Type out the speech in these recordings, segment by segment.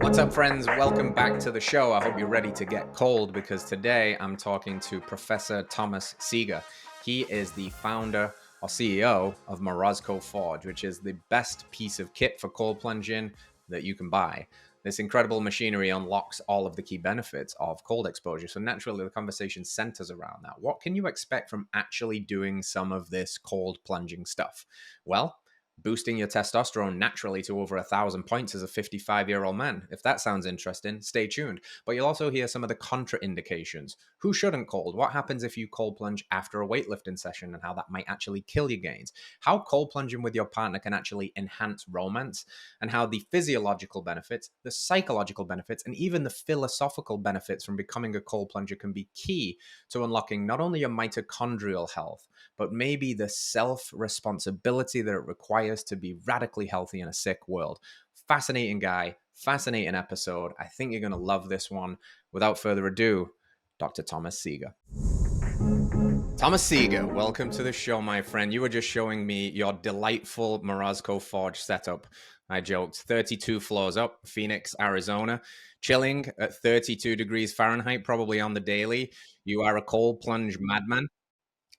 What's up, friends? Welcome back to the show. I hope you're ready to get cold because today I'm talking to Professor Thomas Seager. He is the founder or CEO of Morozko Forge, which is the best piece of kit for cold plunging that you can buy. This incredible machinery unlocks all of the key benefits of cold exposure. So naturally, the conversation centers around that. What can you expect from actually doing some of this cold plunging stuff? Well, boosting your testosterone naturally to over 1,000 points as a 55-year-old man. If that sounds interesting, stay tuned. But you'll also hear some of the contraindications. Who shouldn't cold? What happens if you cold plunge after a weightlifting session and how that might actually kill your gains? How cold plunging with your partner can actually enhance romance, and how the physiological benefits, the psychological benefits, and even the philosophical benefits from becoming a cold plunger can be key to unlocking not only your mitochondrial health, but maybe the self-responsibility that it requires to be radically healthy in a sick world. Fascinating guy, fascinating episode. I think you're going to love this one. Without further ado, Dr. Thomas Seager. Thomas Seager, welcome to the show, my friend. You were just showing me your delightful Morozko Forge setup. I joked, 32 floors up, Phoenix, Arizona, chilling at 32 degrees Fahrenheit, probably on the daily. You are a cold plunge madman.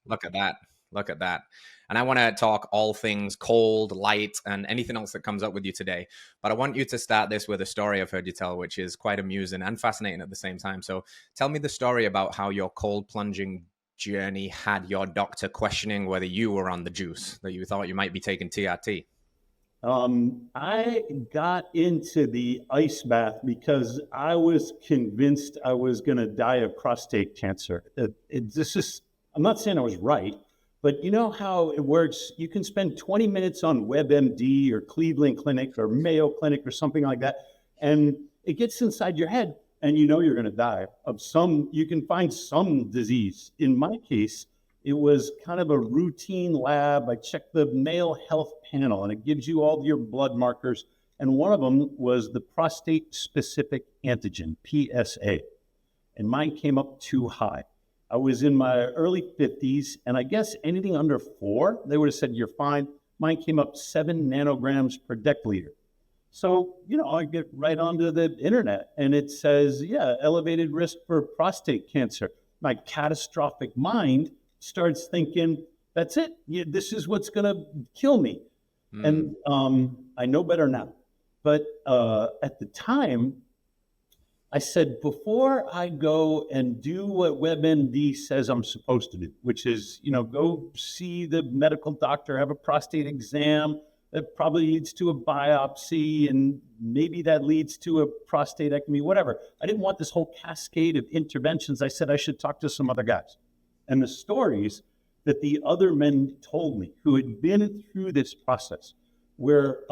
Look at that. Look at that. And I want to talk all things cold, light, and anything else that comes up with you today. But I want you to start this with a story I've heard you tell, which is quite amusing and fascinating at the same time. So tell me the story about how your cold plunging journey had your doctor questioning whether you were on the juice, that you thought you might be taking TRT. I got into the ice bath because I was convinced I was going to die of prostate cancer. I'm not saying I was right, but you know how it works? You can spend 20 minutes on WebMD or Cleveland Clinic or Mayo Clinic or something like that, and it gets inside your head and you know you're going to die of you can find some disease. In my case, it was kind of a routine lab. I checked the male health panel and it gives you all your blood markers. And one of them was the prostate specific antigen, PSA. And mine came up too high. I was in my early 50s, and I guess anything under 4, they would have said, you're fine. Mine came up 7 nanograms per deciliter. So, I get right onto the internet and it says, yeah, elevated risk for prostate cancer. My catastrophic mind starts thinking, that's it. This is what's going to kill me. And I know better now. But at the time, I said, before I go and do what WebMD says I'm supposed to do, which is, go see the medical doctor, have a prostate exam, that probably leads to a biopsy, and maybe that leads to a prostatectomy, whatever. I didn't want this whole cascade of interventions. I said I should talk to some other guys. And the stories that the other men told me who had been through this process were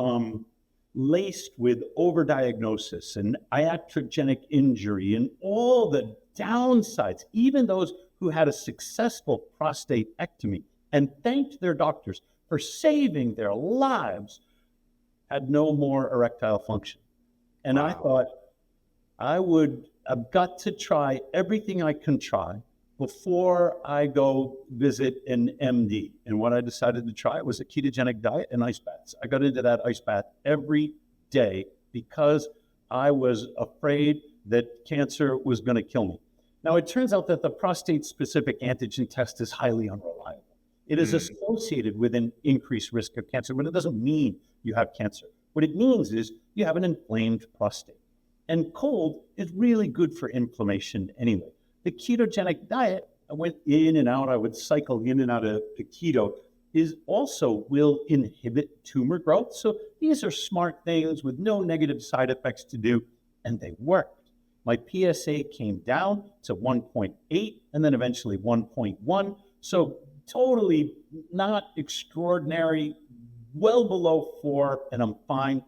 laced with overdiagnosis and iatrogenic injury and all the downsides, even those who had a successful prostatectomy and thanked their doctors for saving their lives, had no more erectile function. And wow. I thought I've got to try everything I can try before I go visit an MD. And what I decided to try was a ketogenic diet and ice baths. I got into that ice bath every day because I was afraid that cancer was going to kill me. Now, it turns out that the prostate-specific antigen test is highly unreliable. It is associated with an increased risk of cancer, but it doesn't mean you have cancer. What it means is you have an inflamed prostate. And cold is really good for inflammation anyway. The ketogenic diet, I went in and out, I would cycle in and out of the keto, will inhibit tumor growth. So these are smart things with no negative side effects to do, and they worked. My PSA came down to 1.8 and then eventually 1.1. So totally not extraordinary, well below 4, and I'm fine.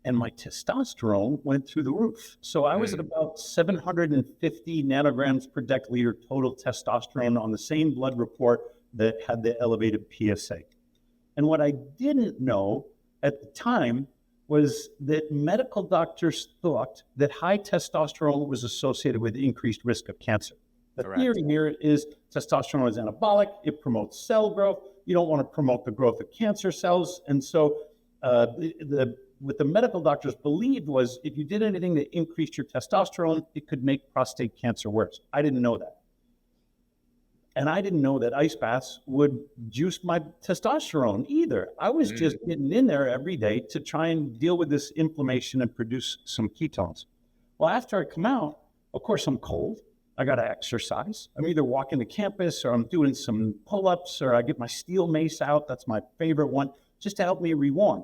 And my testosterone went through the roof. So I was at about 750 nanograms per deciliter total testosterone on the same blood report that had the elevated PSA. And what I didn't know at the time was that medical doctors thought that high testosterone was associated with increased risk of cancer. The theory here is testosterone is anabolic. It promotes cell growth. You don't want to promote the growth of cancer cells. And so the what the medical doctors believed was if you did anything that increased your testosterone, it could make prostate cancer worse. I didn't know that. And I didn't know that ice baths would juice my testosterone either. I was just getting in there every day to try and deal with this inflammation and produce some ketones. Well, after I come out, of course, I'm cold. I got to exercise. I'm either walking the campus or I'm doing some pull-ups or I get my steel mace out. That's my favorite one, just to help me rewarm.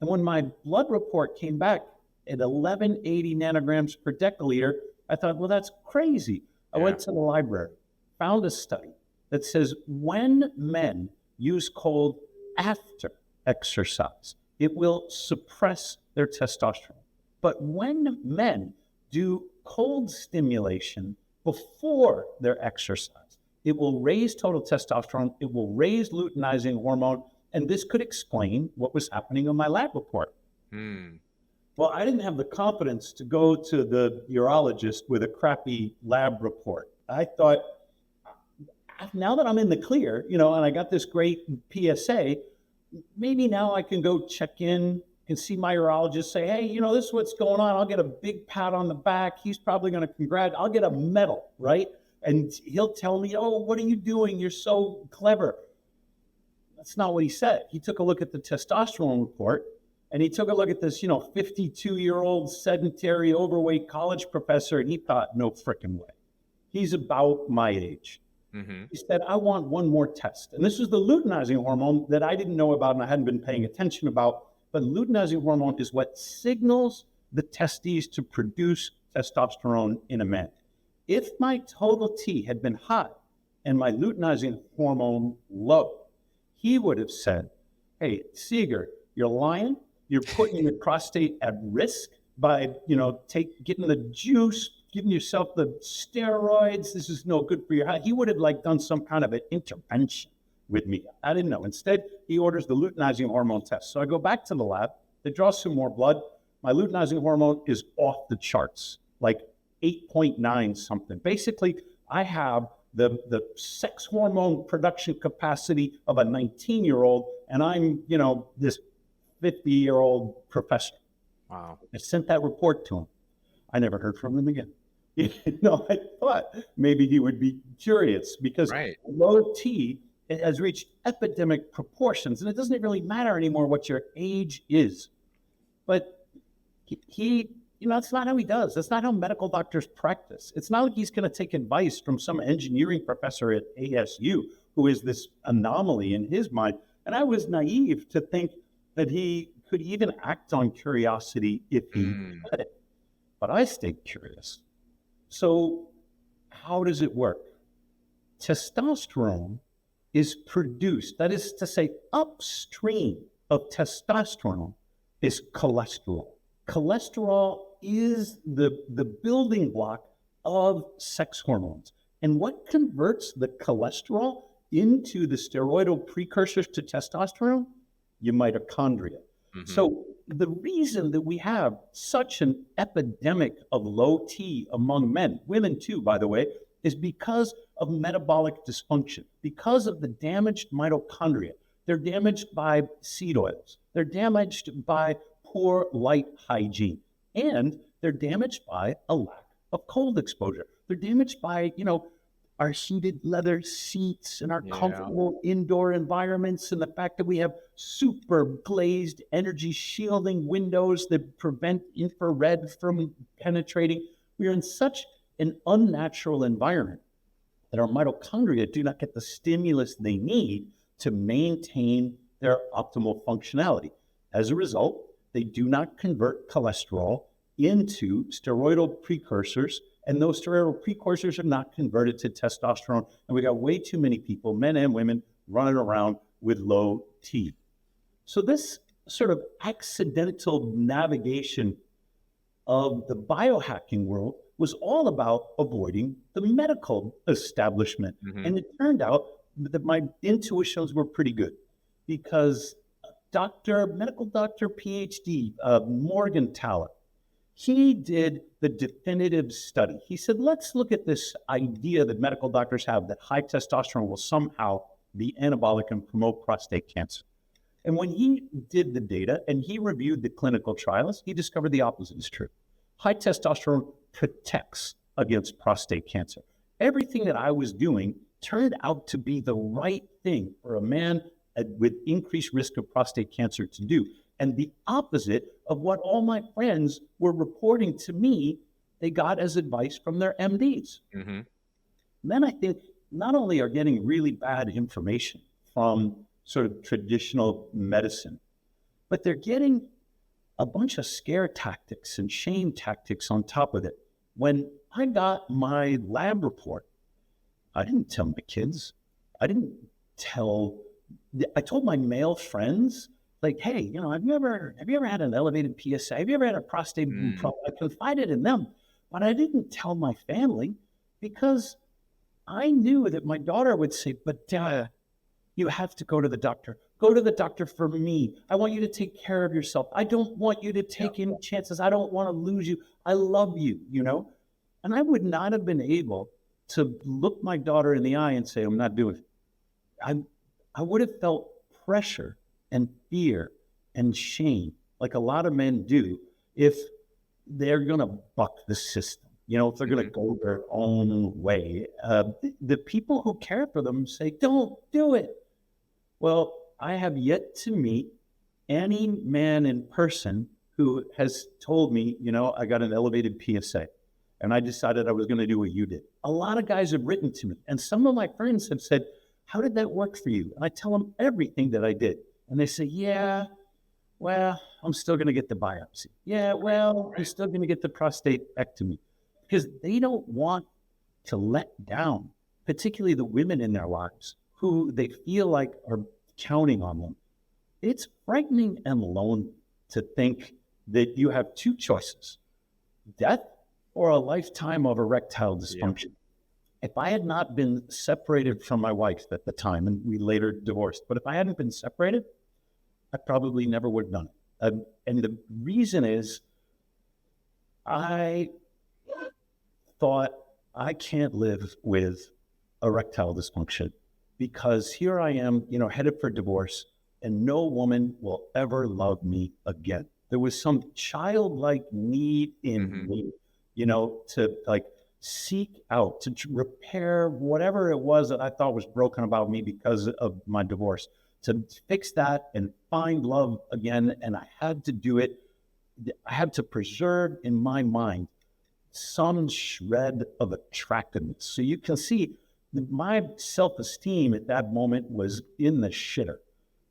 And when my blood report came back at 1180 nanograms per deciliter, I thought, well, that's crazy. I went to the library, found a study that says when men use cold after exercise, it will suppress their testosterone. But when men do cold stimulation before their exercise, it will raise total testosterone, it will raise luteinizing hormone, and this could explain what was happening on my lab report. Well, I didn't have the confidence to go to the urologist with a crappy lab report. I thought, now that I'm in the clear, and I got this great PSA, maybe now I can go check in, can see my urologist, say, hey, this is what's going on. I'll get a big pat on the back. He's probably going to congratulate. I'll get a medal, right? And he'll tell me, oh, what are you doing? You're so clever. That's not what he said. He took a look at the testosterone report, and he took a look at this, 52-year-old sedentary, overweight college professor, and he thought, no frickin' way. He's about my age. He said, I want one more test. And this is the luteinizing hormone that I didn't know about and I hadn't been paying attention about. But luteinizing hormone is what signals the testes to produce testosterone in a man. If my total T had been high and my luteinizing hormone low, he would have said, hey, Seager, you're lying. You're putting your prostate at risk by, getting the juice, giving yourself the steroids. This is no good for your health. He would have done some kind of an intervention with me. I didn't know. Instead, he orders the luteinizing hormone test. So I go back to the lab. They draw some more blood. My luteinizing hormone is off the charts, like 8.9 something. Basically, I have the sex hormone production capacity of a 19-year-old, and I'm, this 50-year-old professor. Wow. I sent that report to him. I never heard from him again. I thought maybe he would be curious because low T has reached epidemic proportions, and it doesn't really matter anymore what your age is. But he that's not how he does. That's not how medical doctors practice. It's not like he's going to take advice from some engineering professor at ASU who is this anomaly in his mind. And I was naive to think that he could even act on curiosity if he had it. But I stayed curious. So how does it work? Testosterone is produced, that is to say, upstream of testosterone is cholesterol. Cholesterol is the building block of sex hormones. And what converts the cholesterol into the steroidal precursors to testosterone? Your mitochondria. So the reason that we have such an epidemic of low T among men, women too, by the way, is because of metabolic dysfunction, because of the damaged mitochondria. They're damaged by seed oils. They're damaged by poor light hygiene. And they're damaged by a lack of cold exposure. They're damaged by, our heated leather seats and our comfortable indoor environments and the fact that we have super glazed energy shielding windows that prevent infrared from penetrating. We are in such an unnatural environment that our mitochondria do not get the stimulus they need to maintain their optimal functionality. As a result, they do not convert cholesterol into steroidal precursors, and those steroidal precursors are not converted to testosterone. And we got way too many people, men and women, running around with low T. So this sort of accidental navigation of the biohacking world was all about avoiding the medical establishment. And it turned out that my intuitions were pretty good because medical doctor PhD, Morgentaler, he did the definitive study. He said, let's look at this idea that medical doctors have that high testosterone will somehow be anabolic and promote prostate cancer. And when he did the data and he reviewed the clinical trials, he discovered the opposite is true. High testosterone protects against prostate cancer. Everything that I was doing turned out to be the right thing for a man with increased risk of prostate cancer to do. And the opposite of what all my friends were reporting to me, they got as advice from their MDs. Mm-hmm. Then I think not only are getting really bad information from sort of traditional medicine, but they're getting a bunch of scare tactics and shame tactics on top of it. When I got my lab report, I didn't tell my kids. I told my male friends, like, hey, you know, have you ever had an elevated PSA? Have you ever had a prostate problem? I confided in them, but I didn't tell my family because I knew that my daughter would say, but you have to go to the doctor. Go to the doctor for me. I want you to take care of yourself. I don't want you to take any chances. I don't want to lose you. I love you, you know? And I would not have been able to look my daughter in the eye and say, I'm not doing it. I would have felt pressure and fear and shame, like a lot of men do, if they're going to buck the system, you know, if they're going to go their own way. The people who care for them say, don't do it. Well, I have yet to meet any man in person who has told me, you know, I got an elevated PSA and I decided I was going to do what you did. A lot of guys have written to me, and some of my friends have said, how did that work for you? And I tell them everything that I did. And they say, yeah, well, I'm still going to get the biopsy. Yeah, well, I'm still going to get the prostatectomy. Because they don't want to let down, particularly the women in their lives who they feel like are counting on them. It's frightening and lonely to think that you have two choices, death or a lifetime of erectile dysfunction. Yeah. If I had not been separated from my wife at the time, and we later divorced, but if I hadn't been separated, I probably never would have done it. And the reason is I thought I can't live with erectile dysfunction because here I am, you know, headed for divorce, and no woman will ever love me again. There was some childlike need in me, you know, to like seek out, to repair whatever it was that I thought was broken about me because of my divorce, to fix that and find love again. And I had to do it. I had to preserve in my mind some shred of attractiveness. So you can see my self-esteem at that moment was in the shitter.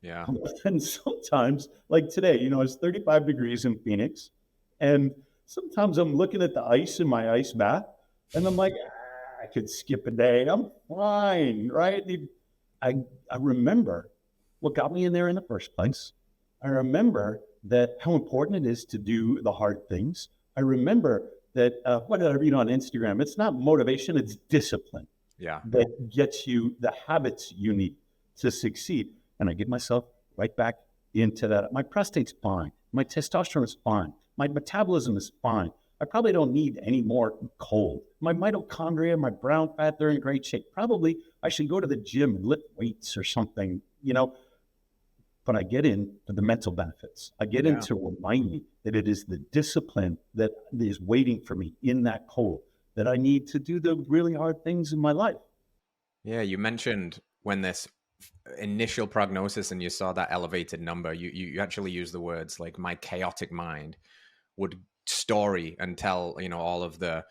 Yeah. And sometimes, like today, you know, it's 35 degrees in Phoenix. And sometimes I'm looking at the ice in my ice bath and I'm like, I could skip a day. I'm fine, right? I remember what got me in there in the first place. I remember that how important it is to do the hard things. I remember that what did I read on Instagram? It's not motivation, it's discipline. Yeah. That gets you the habits you need to succeed. And I get myself right back into that. My prostate's fine. My testosterone is fine. My metabolism is fine. I probably don't need any more cold. My mitochondria, my brown fat, they're in great shape. Probably I should go to the gym and lift weights or something, you know. But I get into the mental benefits. I get in to remind me that it is the discipline that is waiting for me in that cold, that I need to do the really hard things in my life. Yeah, you mentioned when this initial prognosis and you saw that elevated number, you actually used the words like my chaotic mind would story and tell, you know, all of the,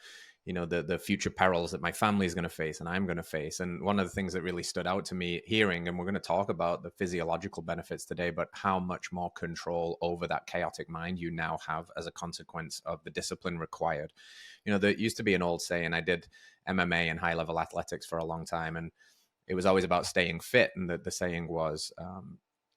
you know, the future perils that my family is going to face and I'm going to face. And one of the things that really stood out to me hearing, and we're going to talk about the physiological benefits today, but how much more control over that chaotic mind you now have as a consequence of the discipline required. You know, there used to be an old saying, I did MMA and high level athletics for a long time, and it was always about staying fit. And the saying was,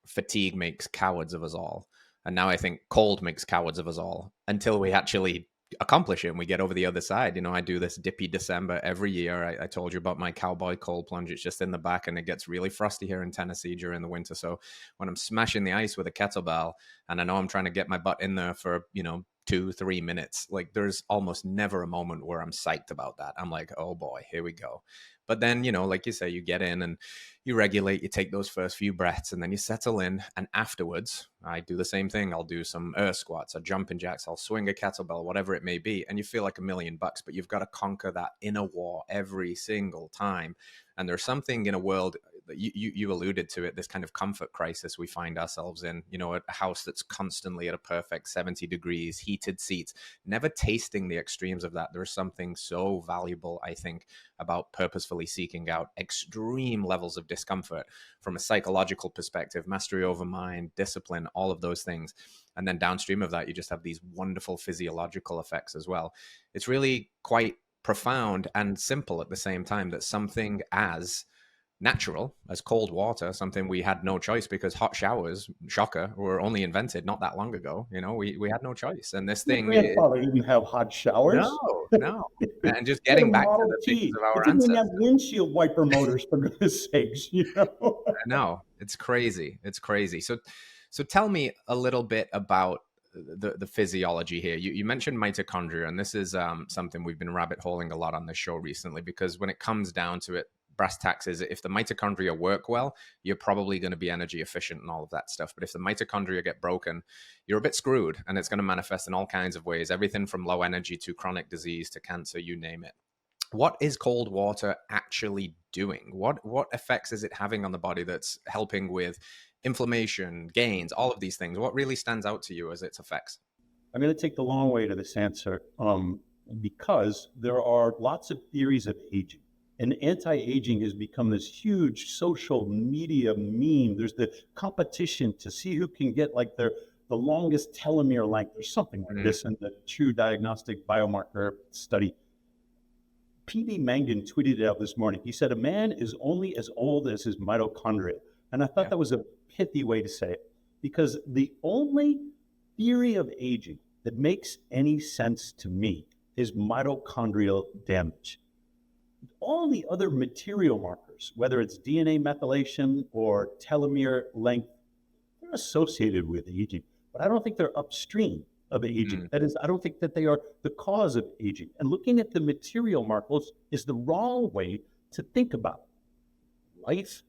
fatigue makes cowards of us all. And now I think cold makes cowards of us all until we actually accomplish it and we get over the other side. You know, I do this dippy December every year. I told you about my cowboy cold plunge. It's just in the back and it gets really frosty here in Tennessee during the winter. So when I'm smashing the ice with a kettlebell and I know I'm trying to get my butt in there for, you know, 2-3 minutes, like there's almost never a moment where I'm psyched about that. I'm like, oh boy, here we go. But then, like you say, you get in and you regulate, you take those first few breaths, and then you settle in. And afterwards, I do the same thing. I'll do some squats, or jumping jacks, I'll swing a kettlebell, whatever it may be. And you feel like $1,000,000, but you've got to conquer that inner war every single time. And there's something in a world that you alluded to it, this kind of comfort crisis we find ourselves in, a house that's constantly at a perfect 70 degrees, heated seats, never tasting the extremes of that. There's something so valuable, I think, about purposefully seeking out extreme levels of discomfort from a psychological perspective, mastery over mind, discipline, all of those things. And then downstream of that, you just have these wonderful physiological effects as well. It's really quite profound and simple at the same time, that something as natural as cold water, something we had no choice because hot showers, shocker, were only invented not that long ago. We had no choice. And this My thing grandfather didn't have hot showers. no. And just He had a getting back to Model the things T. of It our didn't even have ancestors. windshield wiper motors, for goodness sakes, No, it's crazy. It's crazy. So tell me a little bit about the physiology here. You mentioned mitochondria, and this is something we've been rabbit holing a lot on this show recently, because when it comes down to it, brass tacks is, if the mitochondria work well, you're probably going to be energy efficient and all of that stuff. But if the mitochondria get broken, you're a bit screwed, and it's going to manifest in all kinds of ways, everything from low energy to chronic disease to cancer, you name it. What is cold water actually doing? What effects is it having on the body that's helping with inflammation, gains, all of these things? What really stands out to you as its effects? I'm going to take the long way to this answer, because there are lots of theories of aging. And anti-aging has become this huge social media meme. There's the competition to see who can get like the longest telomere length or something like this in the True Diagnostic Biomarker study. P.D. Mangan tweeted it out this morning. He said, a man is only as old as his mitochondria. And I thought that was a pithy way to say it, because the only theory of aging that makes any sense to me is mitochondrial damage. All the other material markers, whether it's DNA methylation or telomere length, they're associated with aging, but I don't think they're upstream of aging. That is, I don't think that they are the cause of aging. And looking at the material markers is the wrong way to think about it. Life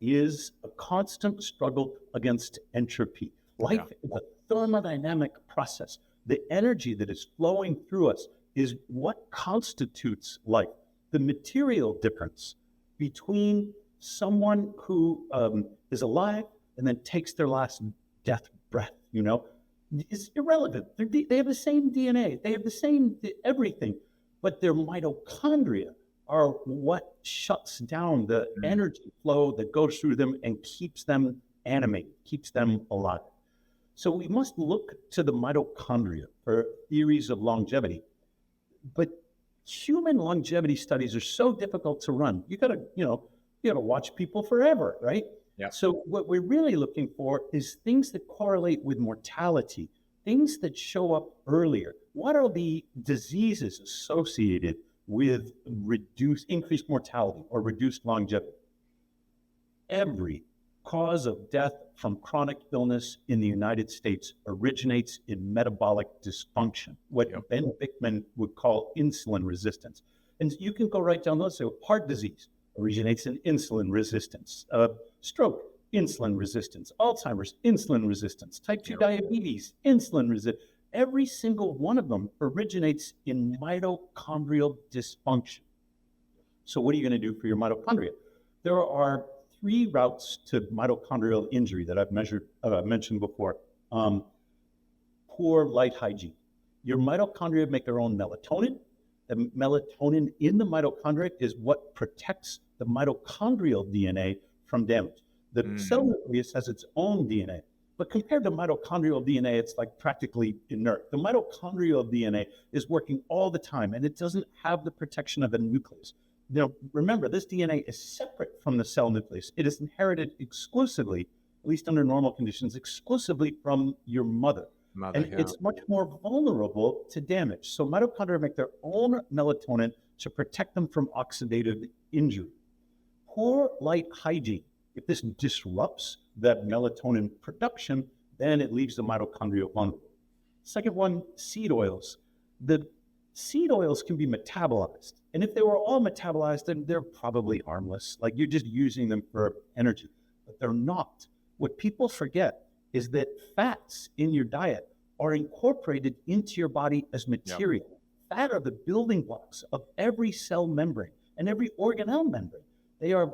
is a constant struggle against entropy. Life is a thermodynamic process. The energy that is flowing through us is what constitutes life. The material difference between someone who is alive and then takes their last death breath, is irrelevant. They have the same DNA. They have the same everything, but their mitochondria are what shuts down the energy flow that goes through them and keeps them animated, keeps them alive. So we must look to the mitochondria for theories of longevity. But human longevity studies are so difficult to run. You gotta watch people forever, right? Yeah. So what we're really looking for is things that correlate with mortality, things that show up earlier. What are the diseases associated with increased mortality or reduced longevity? Every cause of death from chronic illness in the United States originates in metabolic dysfunction, what Ben Bickman would call insulin resistance. And you can go right down those. So heart disease originates in insulin resistance. Stroke, insulin resistance. Alzheimer's, insulin resistance. Type 2 diabetes, insulin resistance. Every single one of them originates in mitochondrial dysfunction. So what are you going to do for your mitochondria? There are 3 routes to mitochondrial injury that I've mentioned before. Poor light hygiene. Your mitochondria make their own melatonin. The melatonin in the mitochondria is what protects the mitochondrial DNA from damage. The cell nucleus has its own DNA, but compared to mitochondrial DNA, it's like practically inert. The mitochondrial DNA is working all the time, and it doesn't have the protection of a nucleus. Now, remember, this DNA is separate from the cell nucleus. It is inherited exclusively, at least under normal conditions, exclusively from your mother. It's much more vulnerable to damage. So mitochondria make their own melatonin to protect them from oxidative injury. Poor light hygiene. If this disrupts that melatonin production, then it leaves the mitochondria vulnerable. Second one, seed oils. The Seed oils can be metabolized. And if they were all metabolized, then they're probably harmless. Like you're just using them for energy, but they're not. What people forget is that fats in your diet are incorporated into your body as material. Yep. Fat are the building blocks of every cell membrane and every organelle membrane. They are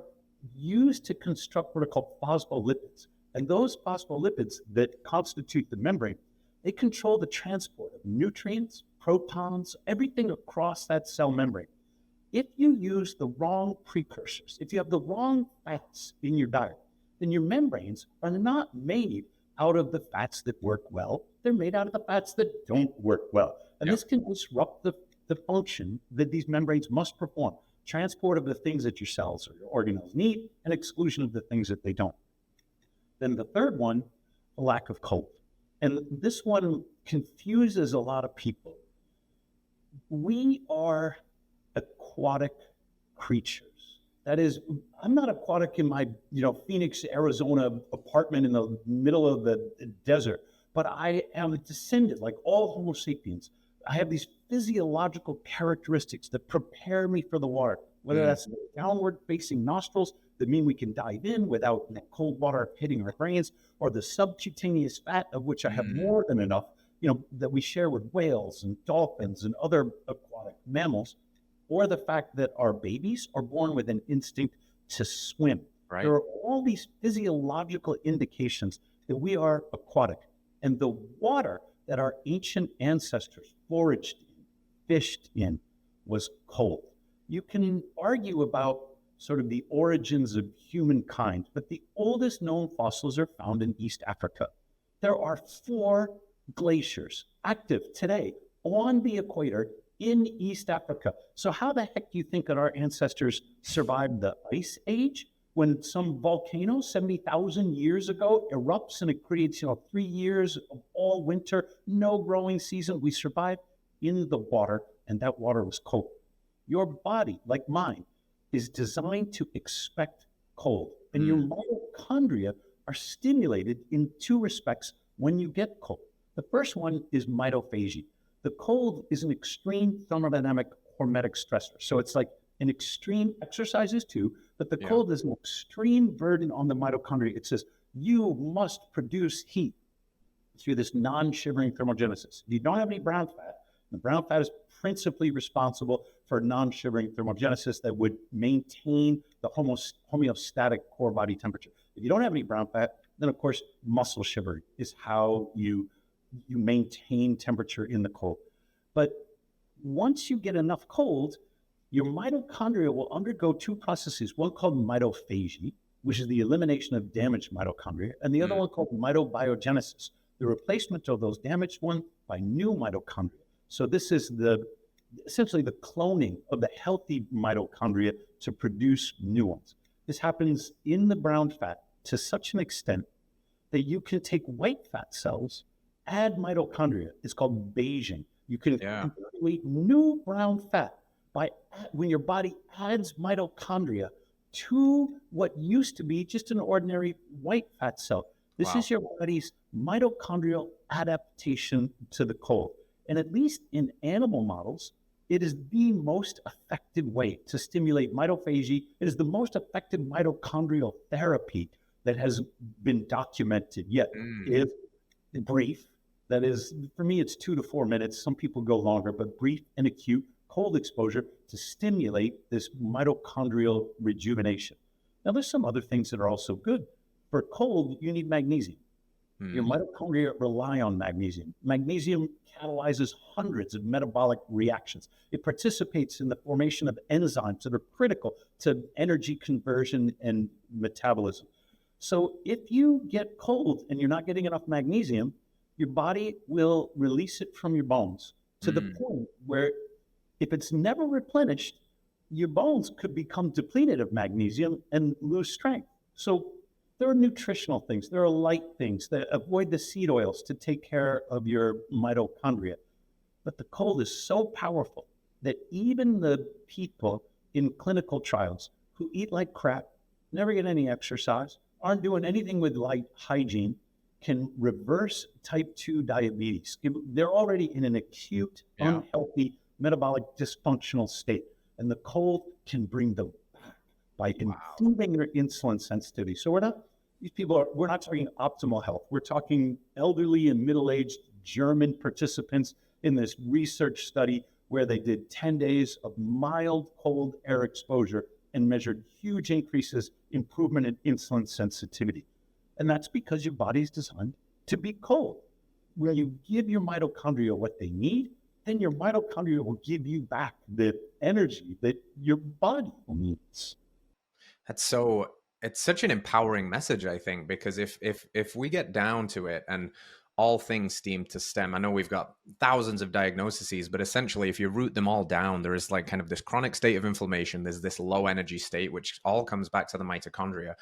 used to construct what are called phospholipids. And those phospholipids that constitute the membrane, they control the transport of nutrients, protons, everything across that cell membrane. If you use the wrong precursors, if you have the wrong fats in your diet, then your membranes are not made out of the fats that work well. They're made out of the fats that don't work well. And this can disrupt the function that these membranes must perform. Transport of the things that your cells or your organelles need and exclusion of the things that they don't. Then the third one, a lack of cold. And this one confuses a lot of people. We are aquatic creatures. That is, I'm not aquatic in my, Phoenix, Arizona apartment in the middle of the desert, but I am a descendant, like all Homo sapiens. I have these physiological characteristics that prepare me for the water, whether that's the downward facing nostrils that mean we can dive in without cold water hitting our brains, or the subcutaneous fat of which I have more than enough, that we share with whales and dolphins and other aquatic mammals, or the fact that our babies are born with an instinct to swim. Right. There are all these physiological indications that we are aquatic. And the water that our ancient ancestors foraged in, fished in, was cold. You can argue about sort of the origins of humankind, but the oldest known fossils are found in East Africa. There are 4 glaciers active today on the equator in East Africa. So how the heck do you think that our ancestors survived the Ice Age, when some volcano 70,000 years ago erupts and it creates 3 years of all winter, no growing season? We survived in the water, and that water was cold. Your body, like mine, is designed to expect cold, and your mitochondria are stimulated in 2 respects when you get cold. The first one is mitophagy. The cold is an extreme thermodynamic hormetic stressor. So it's like an extreme exercises too, but the cold is an extreme burden on the mitochondria. It says, you must produce heat through this non-shivering thermogenesis. You don't have any brown fat. The brown fat is principally responsible for non-shivering thermogenesis that would maintain the homeostatic core body temperature. If you don't have any brown fat, then of course, muscle shivering is how you maintain temperature in the cold. But once you get enough cold, your mitochondria will undergo 2 processes, one called mitophagy, which is the elimination of damaged mitochondria, and the other one called mitobiogenesis, the replacement of those damaged ones by new mitochondria. So this is essentially the cloning of the healthy mitochondria to produce new ones. This happens in the brown fat to such an extent that you can take white fat cells, add mitochondria. It's called beiging. You can create new brown fat when your body adds mitochondria to what used to be just an ordinary white fat cell. This is your body's mitochondrial adaptation to the cold. And at least in animal models, it is the most effective way to stimulate mitophagy. It is the most effective mitochondrial therapy that has been documented yet. If brief, that is, for me, it's 2 to 4 minutes. Some people go longer, but brief and acute cold exposure to stimulate this mitochondrial rejuvenation. Now, there's some other things that are also good. For cold, you need magnesium. Your mitochondria rely on magnesium. Magnesium catalyzes hundreds of metabolic reactions. It participates in the formation of enzymes that are critical to energy conversion and metabolism. So if you get cold and you're not getting enough magnesium, your body will release it from your bones to the point where if it's never replenished, your bones could become depleted of magnesium and lose strength. So there are nutritional things. There are light things that avoid the seed oils to take care of your mitochondria. But the cold is so powerful that even the people in clinical trials who eat like crap, never get any exercise, aren't doing anything with light hygiene, can reverse type 2 diabetes. They're already in an acute, unhealthy metabolic dysfunctional state. And the cold can bring them back by improving their insulin sensitivity. So we're not talking optimal health. We're talking elderly and middle-aged German participants in this research study where they did 10 days of mild cold air exposure and measured huge increases, improvement in insulin sensitivity. And that's because your body's designed to be cold. When you give your mitochondria what they need, then your mitochondria will give you back the energy that your body needs. It's such an empowering message, I think, because if we get down to it and all things seem to stem, I know we've got thousands of diagnoses, but essentially if you root them all down, there is like kind of this chronic state of inflammation. There's this low energy state, which all comes back to the mitochondria,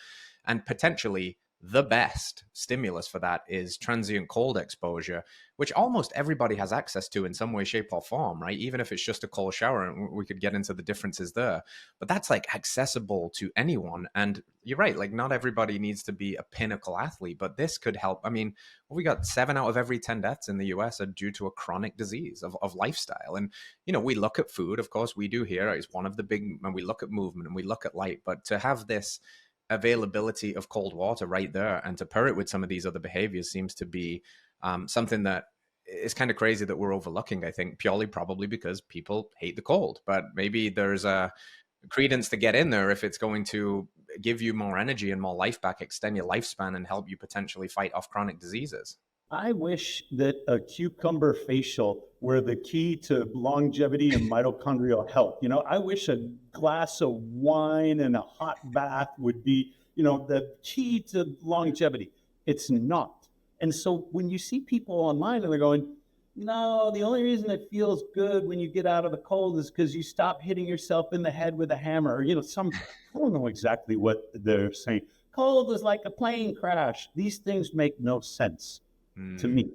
and potentially the best stimulus for that is transient cold exposure, which almost everybody has access to in some way, shape, or form, right? Even if it's just a cold shower, and we could get into the differences there. But that's like accessible to anyone. And you're right, like not everybody needs to be a pinnacle athlete, but this could help. I mean, we got 7 out of every 10 deaths in the US are due to a chronic disease of lifestyle. And, we look at food, of course, we do here. It's one of the big, and we look at movement and we look at light, but to have this availability of cold water right there and to pair it with some of these other behaviors seems to be something that is kind of crazy that we're overlooking, I think, purely probably because people hate the cold. But maybe there's a credence to get in there if it's going to give you more energy and more life back, extend your lifespan, and help you potentially fight off chronic diseases. I wish that a cucumber facial were the key to longevity and mitochondrial health. I wish a glass of wine and a hot bath would be, the key to longevity. It's not. And so when you see people online and they're going, no, the only reason it feels good when you get out of the cold is because you stop hitting yourself in the head with a hammer. Or, I don't know exactly what they're saying. Cold is like a plane crash. These things make no sense to me.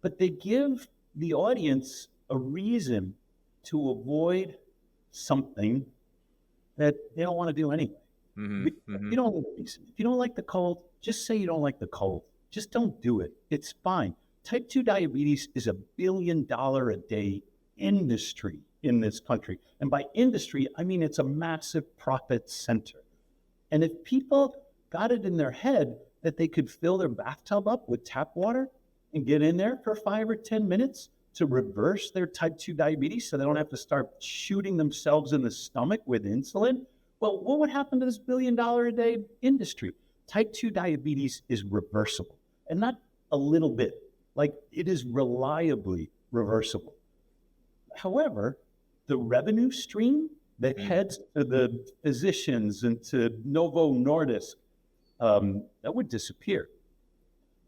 But they give the audience a reason to avoid something that they don't want to do anyway. If you don't like the cold, just say you don't like the cold. Just don't do it. It's fine. Type 2 diabetes is $1 billion a day industry in this country. And by industry, I mean it's a massive profit center. And if people got it in their head that they could fill their bathtub up with tap water and get in there for 5 or 10 minutes to reverse their type 2 diabetes so they don't have to start shooting themselves in the stomach with insulin, well, what would happen to this $1 billion a day industry? Type 2 diabetes is reversible, and not a little bit. Like, it is reliably reversible. However, the revenue stream that heads to the physicians and to Novo Nordisk, that would disappear.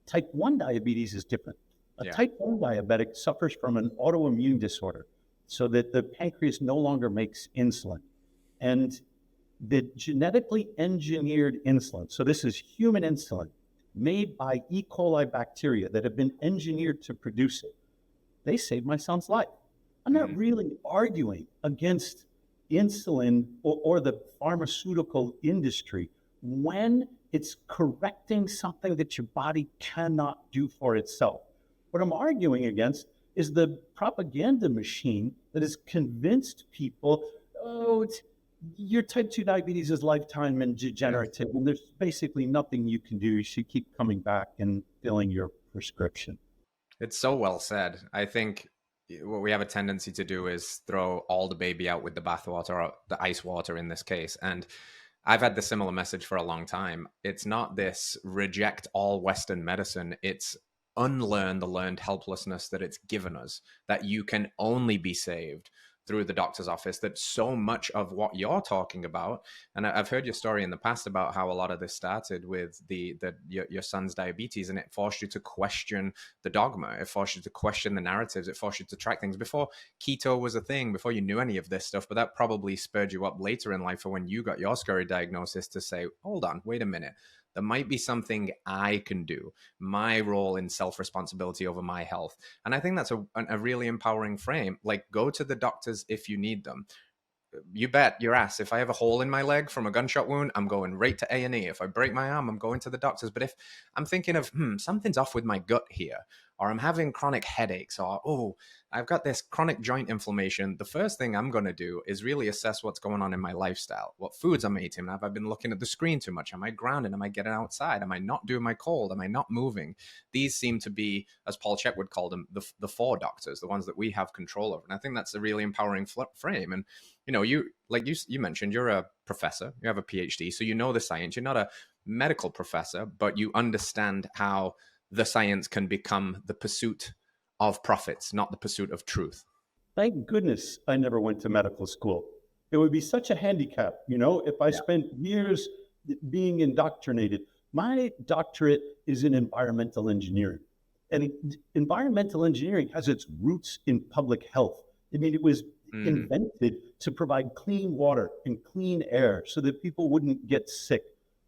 Type 1 diabetes is different. A type 1 diabetic suffers from an autoimmune disorder so that the pancreas no longer makes insulin. And the genetically engineered insulin, so this is human insulin, made by E. coli bacteria that have been engineered to produce it, they saved my son's life. I'm not really arguing against insulin or the pharmaceutical industry when it's correcting something that your body cannot do for itself. What I'm arguing against is the propaganda machine that has convinced people, your type 2 diabetes is lifetime and degenerative, and there's basically nothing you can do. You should keep coming back and filling your prescription. It's so well said. I think what we have a tendency to do is throw all the baby out with the bathwater, or the ice water in this case. And I've had the similar message for a long time. It's not this reject all Western medicine. It's unlearn the learned helplessness that it's given us, that you can only be saved through the doctor's office, that so much of what you're talking about, and I've heard your story in the past about how a lot of this started with your son's diabetes, and it forced you to question the dogma, it forced you to question the narratives, it forced you to track things before keto was a thing, before you knew any of this stuff. But that probably spurred you up later in life for when you got your scary diagnosis to say, hold on, wait a minute. There might be something I can do, my role in self-responsibility over my health. And I think that's a really empowering frame. Like, go to the doctors if you need them. You bet your ass, if I have a hole in my leg from a gunshot wound, I'm going right to A&E. If I break my arm, I'm going to the doctors. But if I'm thinking of, something's off with my gut here, or I'm having chronic headaches, or, oh, I've got this chronic joint inflammation, the first thing I'm going to do is really assess what's going on in my lifestyle. What foods I'm eating? Have I been looking at the screen too much? Am I grounded? Am I getting outside? Am I not doing my cold? Am I not moving? These seem to be, as Paul Chek would call them, the four doctors, the ones that we have control over. And I think that's a really empowering frame. And, you mentioned, you're a professor, you have a PhD, so you know the science. You're not a medical professor, but you understand how the science can become the pursuit of profits, not the pursuit of truth. Thank goodness I never went to medical school. It would be such a handicap, if I spent years being indoctrinated. My doctorate is in environmental engineering. And environmental engineering has its roots in public health. I mean, it was invented to provide clean water and clean air so that people wouldn't get sick.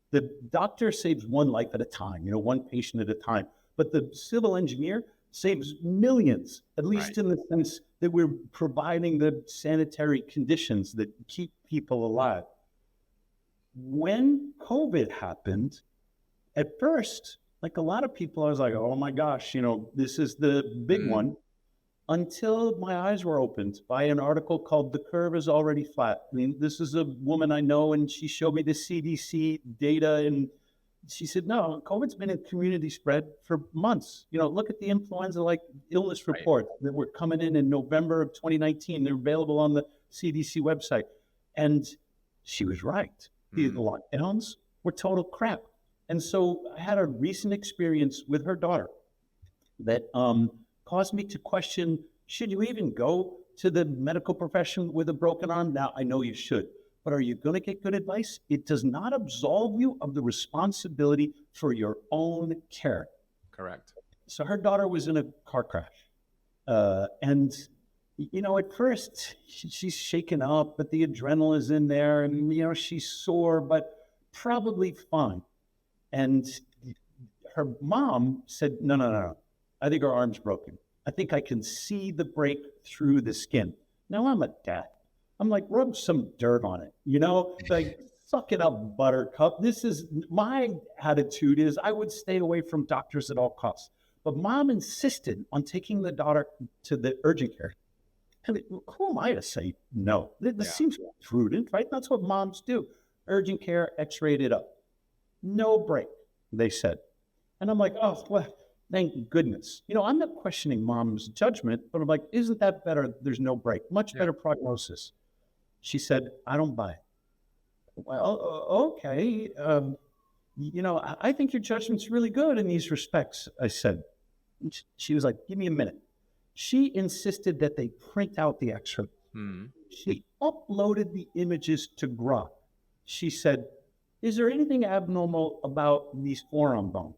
The doctor saves one life at a time, one patient at a time. But the civil engineer saves millions, at least in the sense that we're providing the sanitary conditions that keep people alive. When COVID happened, at first, like a lot of people, I was like, oh my gosh, this is the big one. Until my eyes were opened by an article called "The Curve is Already Flat." I mean, this is a woman I know, and she showed me the CDC data, and she said, no, COVID's been a community spread for months. Look at the influenza-like illness report that were coming in November of 2019. They're available on the CDC website. And she was right. The lockdowns were total crap. And so I had a recent experience with her daughter that caused me to question, should you even go to the medical profession with a broken arm? Now, I know you should, but are you going to get good advice? It does not absolve you of the responsibility for your own care. Correct. So her daughter was in a car crash. And, at first she's shaken up, but the adrenaline is in there and, she's sore, but probably fine. And her mom said, no. I think her arm's broken. I think I can see the break through the skin. Now, I'm a dad. I'm like, rub some dirt on it, like, suck it up, buttercup. This is my attitude is I would stay away from doctors at all costs. But mom insisted on taking the daughter to the urgent care. I mean, who am I to say no? This seems prudent, right? That's what moms do. Urgent care, x-rayed it up. No break, they said. And I'm like, oh, well, thank goodness. I'm not questioning mom's judgment, but I'm like, isn't that better? There's no break. Much better prognosis. She said, I don't buy it. Well, okay. I think your judgment's really good in these respects, I said. She was like, give me a minute. She insisted that they print out the x-ray. She uploaded the images to Grok. She said, is there anything abnormal about these forearm bones?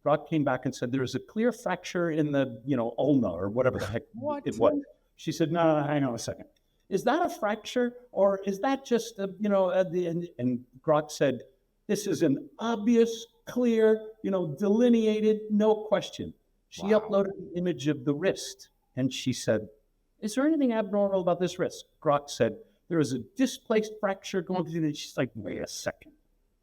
Grok came back and said, there is a clear fracture in the, ulna or whatever the heck it was. She said, no, hang on a second. Is that a fracture or is that just, and Grok said, this is an obvious, clear, delineated, no question. She uploaded the image of the wrist and she said, is there anything abnormal about this wrist? Grok said, there is a displaced fracture going through it. She's like, wait a second.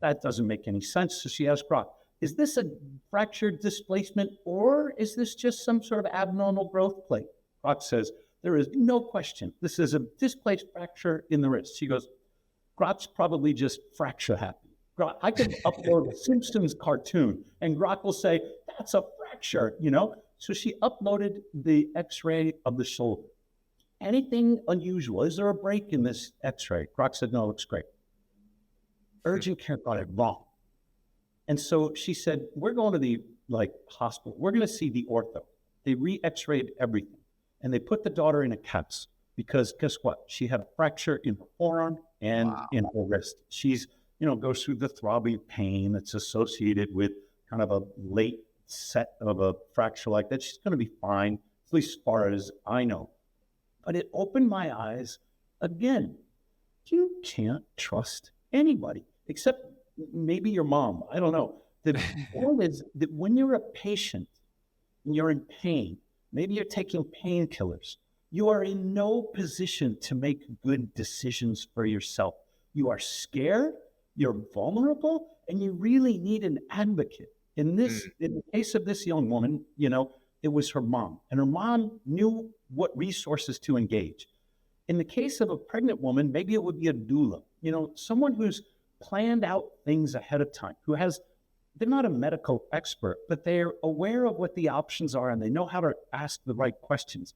That doesn't make any sense. So she asked Grok, is this a fractured displacement or is this just some sort of abnormal growth plate? Grok says, there is no question. This is a displaced fracture in the wrist. She goes, Grok's probably just fracture happy. Grok, I could upload a Simpsons cartoon and Grok will say, that's a fracture, So she uploaded the x-ray of the shoulder. Anything unusual? Is there a break in this x-ray? Grok said, no, it looks great. Urgent care got it wrong. And so she said, we're going to the hospital. We're going to see the ortho. They re-x-rayed everything. And they put the daughter in a cast because guess what? She had a fracture in her forearm and in her wrist. She's, goes through the throbbing pain that's associated with kind of a late set of a fracture like that. She's going to be fine, at least as far as I know. But it opened my eyes again. You can't trust anybody except maybe your mom. I don't know. The point is that when you're a patient and you're in pain, maybe you're taking painkillers, you are in no position to make good decisions for yourself. You are scared, you're vulnerable, and you really need an advocate. In the case of this young woman, it was her mom. And her mom knew what resources to engage. In the case of a pregnant woman, maybe it would be a doula, someone who's planned out things ahead of time, they're not a medical expert, but they're aware of what the options are and they know how to ask the right questions.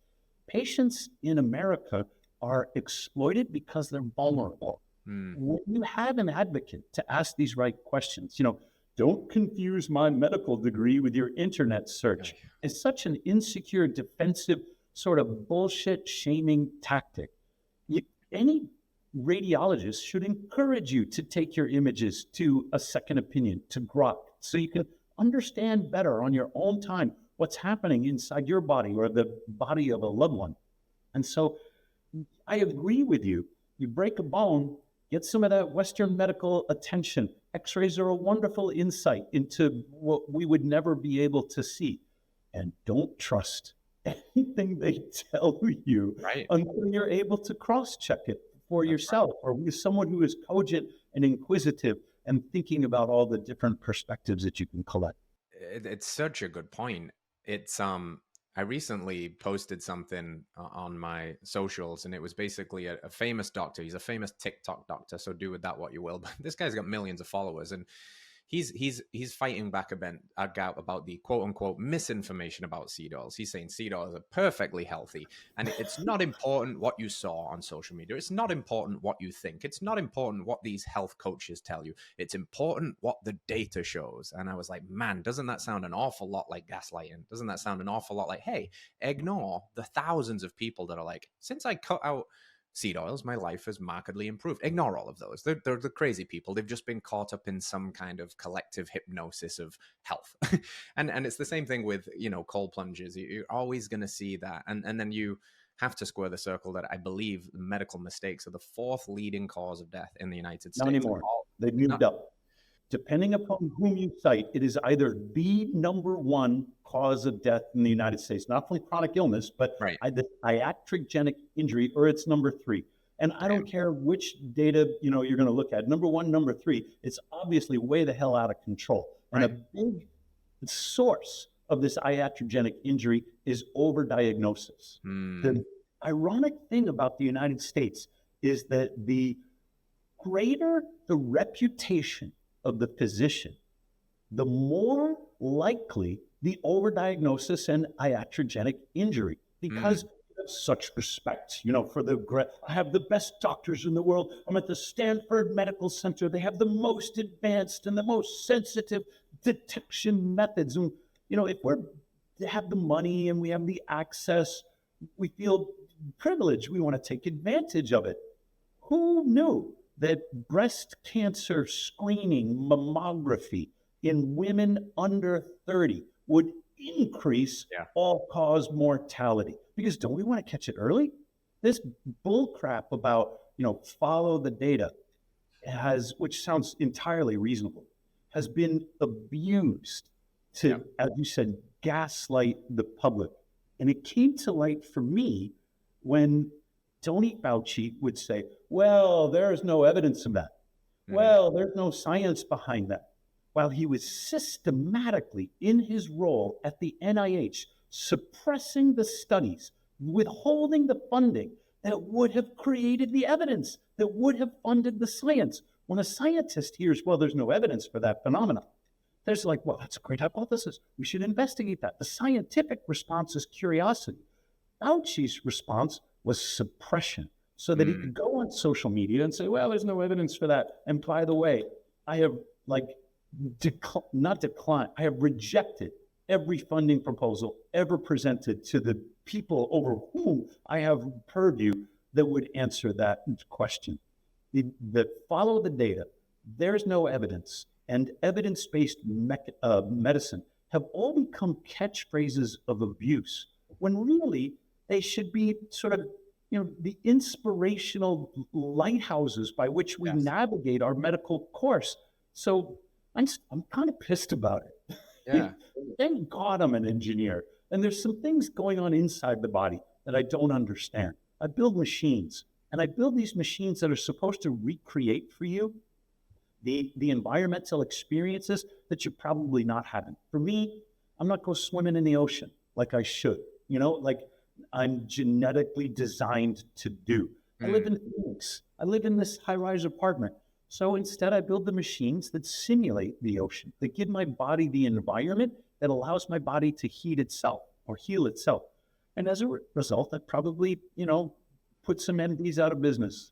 Patients in America are exploited because they're vulnerable. When you have an advocate to ask these right questions, don't confuse my medical degree with your internet search. It's such an insecure, defensive, sort of bullshit shaming tactic. Any radiologist should encourage you to take your images to a second opinion, to Grok, so you can understand better on your own time what's happening inside your body or the body of a loved one. And so I agree with you. You break a bone, get some of that Western medical attention. X-rays are a wonderful insight into what we would never be able to see. And don't trust anything they tell you until you're able to cross-check it for yourself or with someone who is cogent and inquisitive and thinking about all the different perspectives that you can collect. It's such a good point. It's I recently posted something on my socials, and it was basically a famous doctor. He's a famous TikTok doctor, so do with that what you will. But this guy's got millions of followers, and he's fighting back about the quote unquote misinformation about seed oils. He's saying seed oils are perfectly healthy, and it's not important what you saw on social media. It's not important what you think. It's not important what these health coaches tell you. It's important what the data shows. And I was like, man, doesn't that sound an awful lot like gaslighting? Doesn't that sound an awful lot like, hey, ignore the thousands of people that are like, since I cut out seed oils, my life has markedly improved. Ignore all of those. They're the crazy people. They've just been caught up in some kind of collective hypnosis of health. and it's the same thing with, cold plunges. You're always going to see that. And then you have to square the circle that I believe medical mistakes are the fourth leading cause of death in the United States. Not anymore. They've moved up. Depending upon whom you cite, it is either the number one cause of death in the United States, not only chronic illness, but the iatrogenic injury, or it's number three. And I don't care which data you're going to look at. Number one, number three, it's obviously way the hell out of control. And a big source of this iatrogenic injury is overdiagnosis. The ironic thing about the United States is that the greater the reputation of the physician, the more likely the overdiagnosis and iatrogenic injury, because of such respect, I have the best doctors in the world. I'm at the Stanford Medical Center. They have the most advanced and the most sensitive detection methods. And, if we have the money and we have the access, we feel privileged. We want to take advantage of it. Who knew that breast cancer screening mammography in women under 30 would increase all-cause mortality? Because don't we want to catch it early? This bullcrap about, follow the data which sounds entirely reasonable, has been abused to, as you said, gaslight the public. And it came to light for me when Tony Fauci would say, well, there's no evidence of that. Well, there's no science behind that. While he was systematically in his role at the NIH, suppressing the studies, withholding the funding that would have created the evidence, that would have funded the science. When a scientist hears, well, there's no evidence for that phenomenon, there's like, well, that's a great hypothesis. We should investigate that. The scientific response is curiosity. Fauci's response was suppression, so that he could go on social media and say, well, there's no evidence for that. And by the way, I have I have rejected every funding proposal ever presented to the people over whom I have purview that would answer that question. The follow the data, there's no evidence, and evidence-based medicine have all become catchphrases of abuse, when really they should be sort of, the inspirational lighthouses by which we navigate our medical course. So I'm kind of pissed about it. Yeah. Thank God I'm an engineer. And there's some things going on inside the body that I don't understand. I build machines, and I build these machines that are supposed to recreate for you the environmental experiences that you're probably not having. For me, I'm not going swimming in the ocean. like I should, like I'm genetically designed to do. I live in Phoenix. I live in this high-rise apartment. So instead, I build the machines that simulate the ocean, that give my body the environment that allows my body to heat itself or heal itself. And as a result, I probably, put some MDs out of business.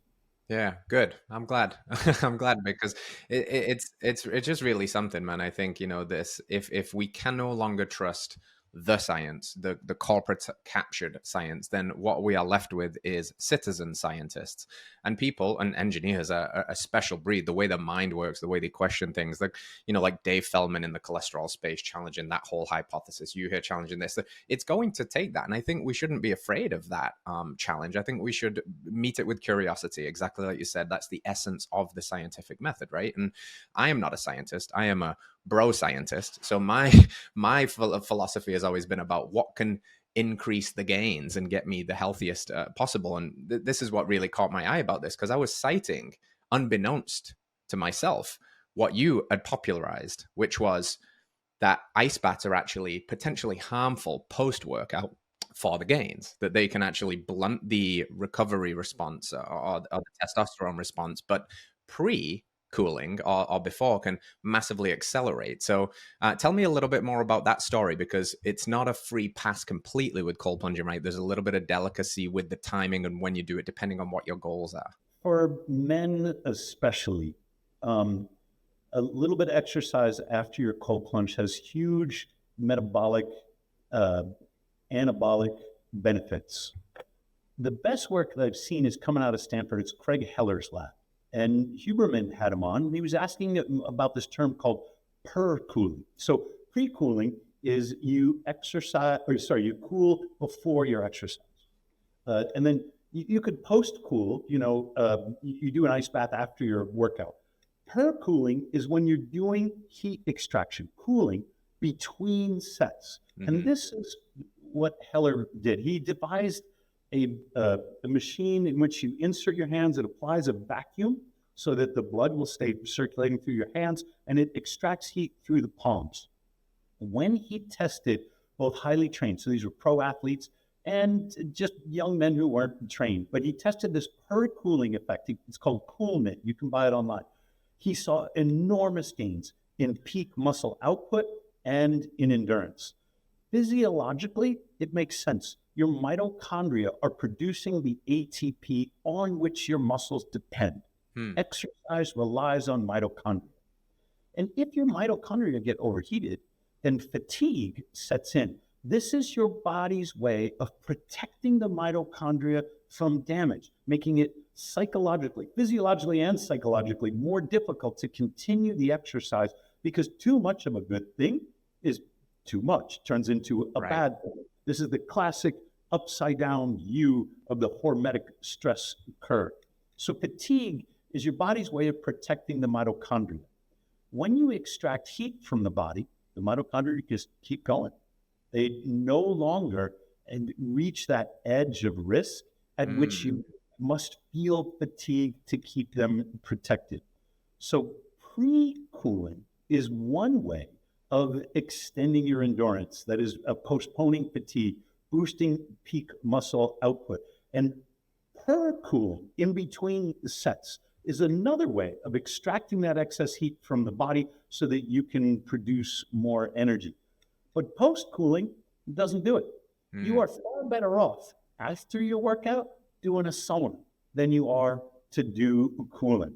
Yeah, good. I'm glad. I'm glad because it's just really something, man. I think this. If we can no longer trust the science, the corporate captured science, then what we are left with is citizen scientists and people and engineers are a special breed. The way their mind works, the way they question things, like Dave Feldman in the cholesterol space challenging that whole hypothesis. You here challenging this. It's going to take that, and I think we shouldn't be afraid of that challenge. I think we should meet it with curiosity, exactly like you said. That's the essence of the scientific method, right? And I am not a scientist. I am a bro scientist. So my philosophy has always been about what can increase the gains and get me the healthiest possible. And this is what really caught my eye about this, because I was citing, unbeknownst to myself, what you had popularized, which was that ice baths are actually potentially harmful post-workout for the gains, that they can actually blunt the recovery response or the testosterone response, but cooling or before can massively accelerate. So tell me a little bit more about that story, because it's not a free pass completely with cold plunging, right? There's a little bit of delicacy with the timing and when you do it, depending on what your goals are. For men especially, a little bit of exercise after your cold plunge has huge metabolic, anabolic benefits. The best work that I've seen is coming out of Stanford. It's Craig Heller's lab. And Huberman had him on, and he was asking about this term called per-cooling. So pre-cooling is you cool before your exercise. And then you could post-cool, you do an ice bath after your workout. Per-cooling is when you're doing heat extraction, cooling between sets. Mm-hmm. And this is what Heller did. He devised a machine in which you insert your hands. It applies a vacuum so that the blood will stay circulating through your hands, and it extracts heat through the palms. When he tested both highly trained, so these were pro athletes and just young men who weren't trained, but he tested this per-cooling effect. It's called CoolKnit. You can buy it online. He saw enormous gains in peak muscle output and in endurance. Physiologically, it makes sense. Your mitochondria are producing the ATP on which your muscles depend. Exercise relies on mitochondria. And if your mitochondria get overheated, then fatigue sets in. This is your body's way of protecting the mitochondria from damage, making it physiologically and psychologically more difficult to continue the exercise, because too much of a good thing is too much, turns into a bad thing. This is the classic upside down view of the hormetic stress curve. So fatigue is your body's way of protecting the mitochondria. When you extract heat from the body, the mitochondria just keep going. They no longer reach that edge of risk at which you must feel fatigue to keep them protected. So pre-cooling is one way of extending your endurance, that is postponing fatigue, boosting peak muscle output. And per-cooling in between the sets is another way of extracting that excess heat from the body so that you can produce more energy. But post-cooling doesn't do it. You are far better off after your workout doing a sauna than you are to do cooling.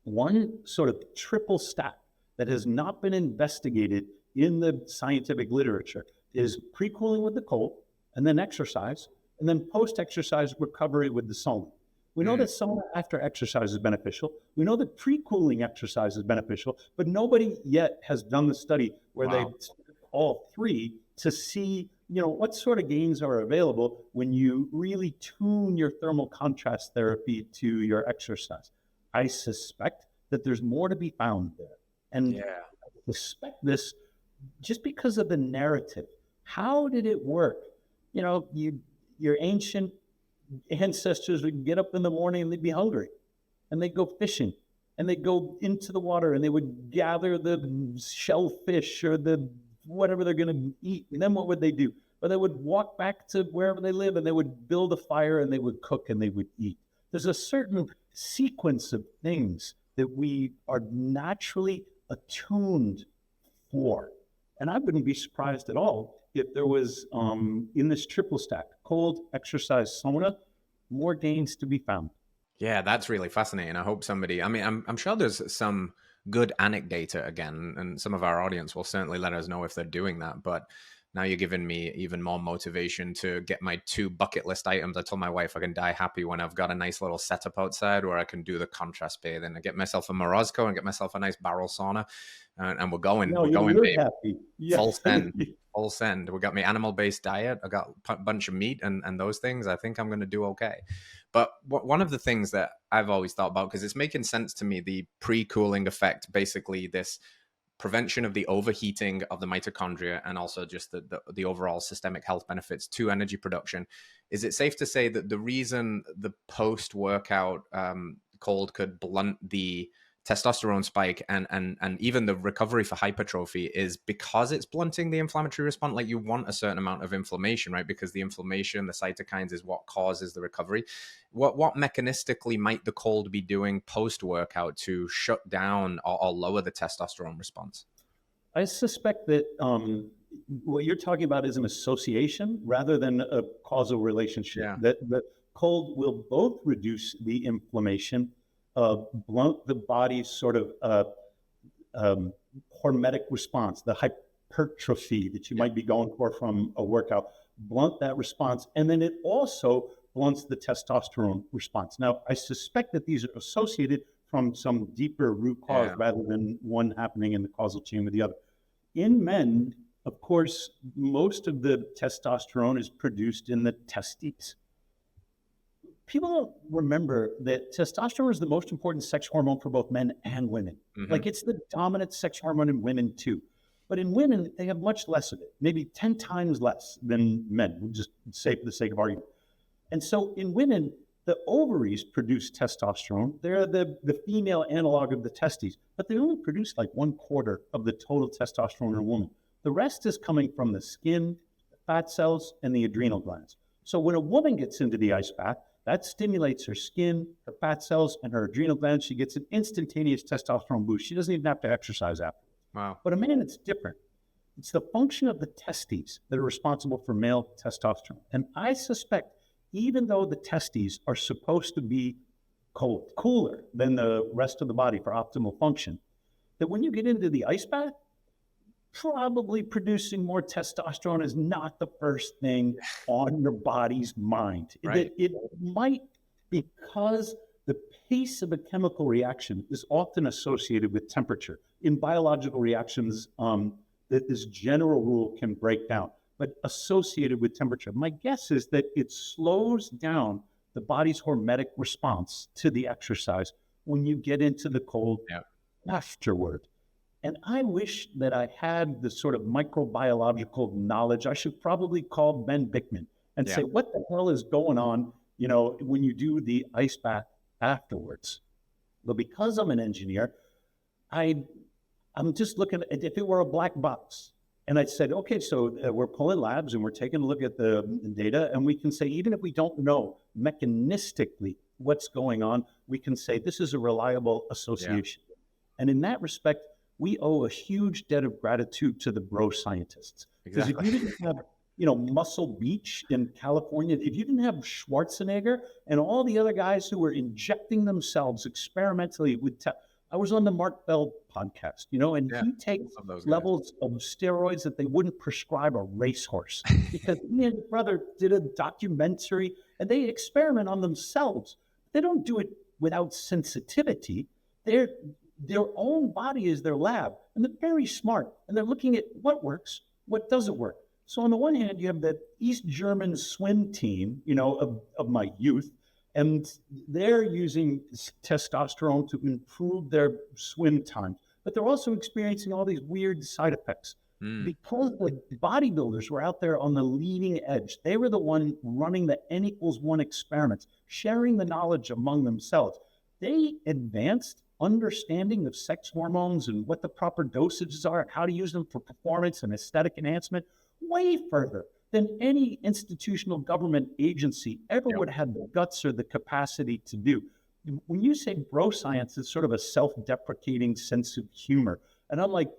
One sort of triple stack that has not been investigated in the scientific literature is pre-cooling with the cold, and then exercise, and then post-exercise recovery with the sauna. We know that sauna after exercise is beneficial. We know that pre-cooling exercise is beneficial, but nobody yet has done the study where they all three to see, what sort of gains are available when you really tune your thermal contrast therapy to your exercise. I suspect that there's more to be found there. And I suspect this just because of the narrative. How did it work? Your ancient ancestors would get up in the morning and they'd be hungry, and they'd go fishing, and they'd go into the water, and they would gather the shellfish or the whatever they're going to eat. And then what would they do? Or they would walk back to wherever they live and they would build a fire and they would cook and they would eat. There's a certain sequence of things that we are naturally attuned for. And I wouldn't be surprised at all if there was, in this triple stack, cold, exercise, sauna, more gains to be found. Yeah, that's really fascinating. I hope somebody, I mean, I'm sure there's some good anecdate again, and some of our audience will certainly let us know if they're doing that. But now you're giving me even more motivation to get my 2 bucket list items. I told my wife I can die happy when I've got a nice little setup outside where I can do the contrast bathing. I get myself a Morozko and get myself a nice barrel sauna, and we're going, No, we're you going, live babe. happy. Yeah. Full send. Full send. We got my animal-based diet. I got a bunch of meat and those things. I think I'm going to do okay. But one of the things that I've always thought about, because it's making sense to me, the pre-cooling effect, basically this prevention of the overheating of the mitochondria and also just the overall systemic health benefits to energy production. Is it safe to say that the reason the post-workout cold could blunt the testosterone spike and even the recovery for hypertrophy is because it's blunting the inflammatory response? Like, you want a certain amount of inflammation, right? Because the inflammation, the cytokines, is what causes the recovery. What mechanistically might the cold be doing post-workout to shut down or lower the testosterone response? I suspect that what you're talking about is an association rather than a causal relationship. Yeah. That cold will both reduce the inflammation, blunt the body's sort of hormetic response, the hypertrophy that you might be going for from a workout, blunt that response. And then it also blunts the testosterone response. Now, I suspect that these are associated from some deeper root cause rather than one happening in the causal chain with the other. In men, of course, most of the testosterone is produced in the testes. People don't remember that testosterone is the most important sex hormone for both men and women. Mm-hmm. Like, it's the dominant sex hormone in women too. But in women, they have much less of it, maybe 10 times less than men, we'll just say for the sake of argument. And so in women, the ovaries produce testosterone. They're the female analog of the testes, but they only produce like 1/4 of the total testosterone in a woman. The rest is coming from the skin, the fat cells, and the adrenal glands. So when a woman gets into the ice bath, that stimulates her skin, her fat cells, and her adrenal glands. She gets an instantaneous testosterone boost. She doesn't even have to exercise after. Wow. But a man, it's different. It's the function of the testes that are responsible for male testosterone. And I suspect, even though the testes are supposed to be cold, cooler than the rest of the body for optimal function, that when you get into the ice bath, probably producing more testosterone is not the first thing on your body's mind. Right. It might, because the pace of a chemical reaction is often associated with temperature. In biological reactions, that this general rule can break down, but associated with temperature. My guess is that it slows down the body's hormetic response to the exercise when you get into the cold afterward. And I wish that I had the sort of microbiological knowledge. I should probably call Ben Bickman and say, what the hell is going on, when you do the ice bath afterwards? But because I'm an engineer, I'm just looking at, if it were a black box, and I said, okay, so we're pulling labs and we're taking a look at the data, and we can say, even if we don't know mechanistically what's going on, we can say this is a reliable association. And in that respect, we owe a huge debt of gratitude to the bro scientists. Because if you didn't have, Muscle Beach in California, if you didn't have Schwarzenegger and all the other guys who were injecting themselves experimentally with, I was on the Mark Bell podcast, and he takes levels of steroids that they wouldn't prescribe a racehorse, because me and his brother did a documentary and they experiment on themselves. They don't do it without sensitivity. Their own body is their lab, and they're very smart, and they're looking at what works, what doesn't work. So on the one hand, you have the East German swim team, of my youth, and they're using testosterone to improve their swim time, but they're also experiencing all these weird side effects. Because the bodybuilders were out there on the leading edge. They were the one running the N=1 experiments, sharing the knowledge among themselves. They advanced understanding of sex hormones and what the proper dosages are and how to use them for performance and aesthetic enhancement way further than any institutional government agency ever Yep. would have the guts or the capacity to do. When you say bro science, it's sort of a self deprecating sense of humor. And I'm like,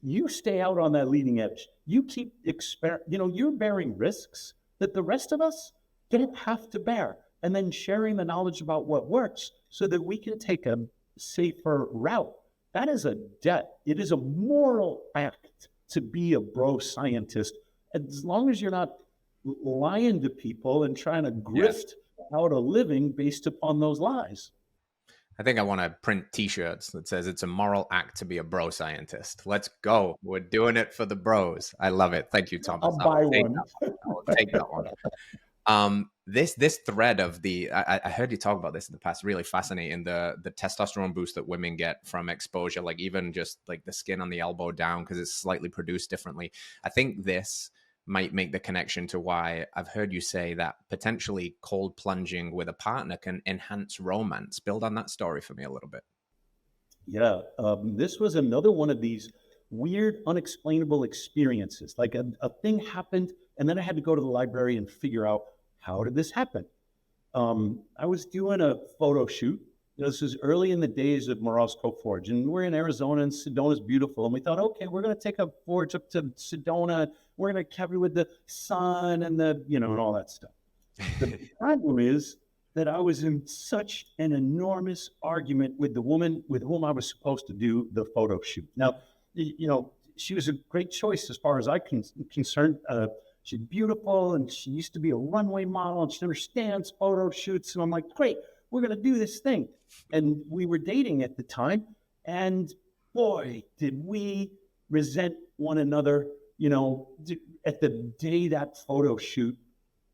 you stay out on that leading edge. You keep you're bearing risks that the rest of us don't have to bear. And then sharing the knowledge about what works so that we can take a safer route. That is a debt. It is a moral act to be a bro scientist, as long as you're not lying to people and trying to Yeah. grift out a living based upon those lies. I think I want to print t-shirts that says it's a moral act to be a bro scientist. Let's go. We're doing it for the bros. I love it. Thank you, Thomas. I'll I will buy take one. that one. I will take that one. This thread of I heard you talk about this in the past, really fascinating, the testosterone boost that women get from exposure, like even just like the skin on the elbow down because it's slightly produced differently. I think this might make the connection to why I've heard you say that potentially cold plunging with a partner can enhance romance. Build on that story for me a little bit. Yeah, this was another one of these weird, unexplainable experiences. Like a thing happened, and then I had to go to the library and figure out how did this happen. I was doing a photo shoot. This was early in the days of Morozko Forge, and we're in Arizona, and Sedona's beautiful. And we thought, okay, we're going to take a forge up to Sedona. We're going to cover with the sun and and all that stuff. The problem is that I was in such an enormous argument with the woman with whom I was supposed to do the photo shoot. Now, she was a great choice as far as concerned. She's beautiful, and she used to be a runway model, and she understands photo shoots. And I'm like, great, we're going to do this thing. And we were dating at the time, and boy, did we resent one another, at the day that photo shoot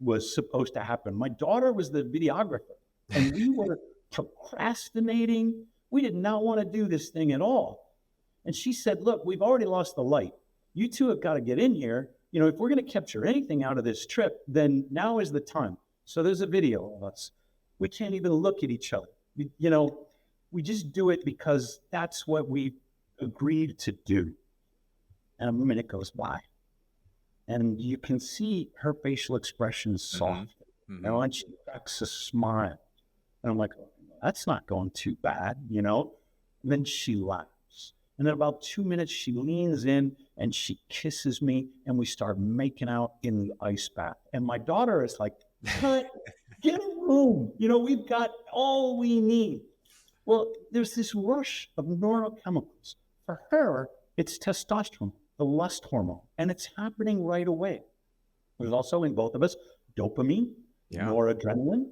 was supposed to happen. My daughter was the videographer, and we were procrastinating. We did not want to do this thing at all. And she said, look, we've already lost the light. You two have got to get in here. If we're going to capture anything out of this trip, then now is the time. So there's a video of us. We can't even look at each other. We just do it because that's what we agreed to do. And a minute goes by, and you can see her facial expression soft. And she cracks a smile. And I'm like, that's not going too bad, And then she laughs. And in about 2 minutes, she leans in and she kisses me, and we start making out in the ice bath. And my daughter is like, cut, get a room. We've got all we need. Well, there's this rush of neurochemicals. For her, it's testosterone, the lust hormone, and it's happening right away. There's also in both of us dopamine, noradrenaline,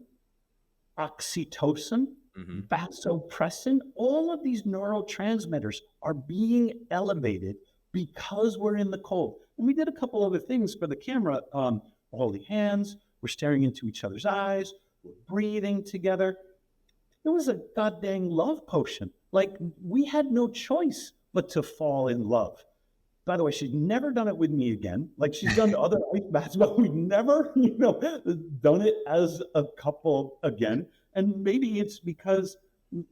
oxytocin, vasopressin. All of these neurotransmitters are being elevated because we're in the cold. And we did a couple other things for the camera. We're holding hands, we're staring into each other's eyes, we're breathing together. It was a goddamn love potion. Like, we had no choice but to fall in love. By the way, she's never done it with me again. Like, she's done other ice baths, but we've never, done it as a couple again. And maybe it's because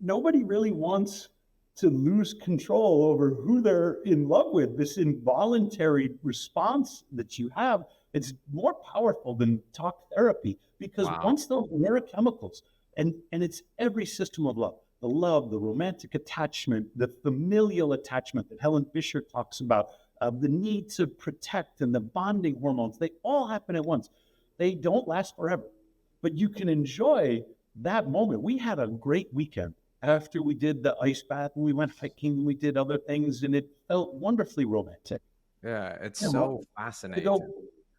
nobody really wants to lose control over who they're in love with. This involuntary response that you have, it's more powerful than talk therapy, because once those neurochemicals, and it's every system of love, the romantic attachment, the familial attachment that Helen Fisher talks about, the need to protect, and the bonding hormones, they all happen at once. They don't last forever, but you can enjoy that moment. We had a great weekend after we did the ice bath, and we went hiking, and we did other things, and it felt wonderfully romantic. Yeah, it's so fascinating.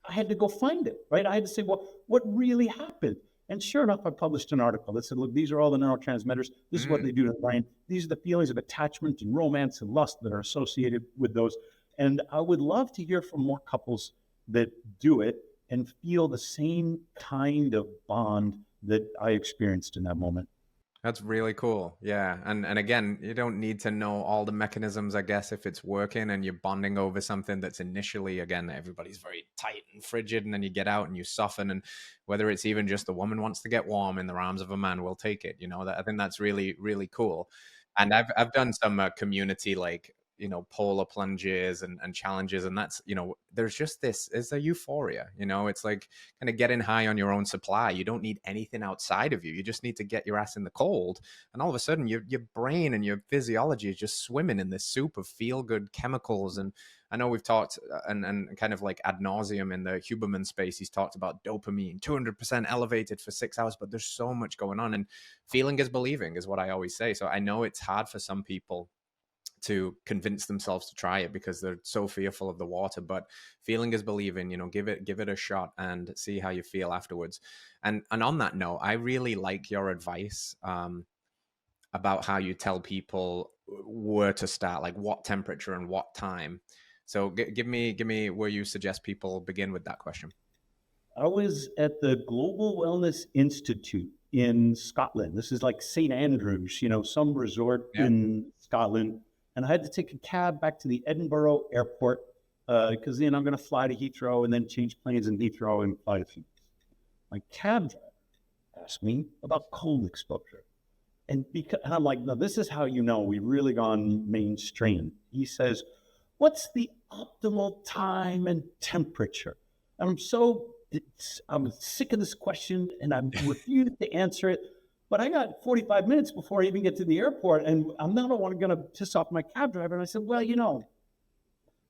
I had to go find it, right? I had to say, well, what really happened? And sure enough, I published an article that said, look, these are all the neurotransmitters. This is what they do to the brain. These are the feelings of attachment and romance and lust that are associated with those. And I would love to hear from more couples that do it and feel the same kind of bond that I experienced in that moment. That's really cool. Yeah. And again, you don't need to know all the mechanisms, I guess, if it's working and you're bonding over something that's initially, again, everybody's very tight and frigid, and then you get out and you soften. And whether it's even just the woman wants to get warm in the arms of a man, we'll take it. I think that's really, really cool. And I've done some community, like polar plunges and challenges. And that's, there's just this, is a euphoria, it's like kind of getting high on your own supply. You don't need anything outside of you. You just need to get your ass in the cold. And all of a sudden your brain and your physiology is just swimming in this soup of feel good chemicals. And I know we've talked and kind of like ad nauseum in the Huberman space. He's talked about dopamine, 200% elevated for 6 hours, but there's so much going on. And feeling is believing is what I always say. So I know it's hard for some people to convince themselves to try it because they're so fearful of the water, but feeling is believing. Give it a shot and see how you feel afterwards. And on that note, I really like your advice about how you tell people where to start, like what temperature and what time. So give me where you suggest people begin with that question. I was at the Global Wellness Institute in Scotland. This is like St. Andrews, some resort in Scotland. And I had to take a cab back to the Edinburgh airport because then I'm going to fly to Heathrow and then change planes in Heathrow and fly to Phoenix. My cab driver asked me about cold exposure. And I'm like, no, this is how we've really gone mainstream. He says, what's the optimal time and temperature? I'm sick of this question and I refuse to answer it. But I got 45 minutes before I even get to the airport, and I'm not going to piss off my cab driver. And I said, well,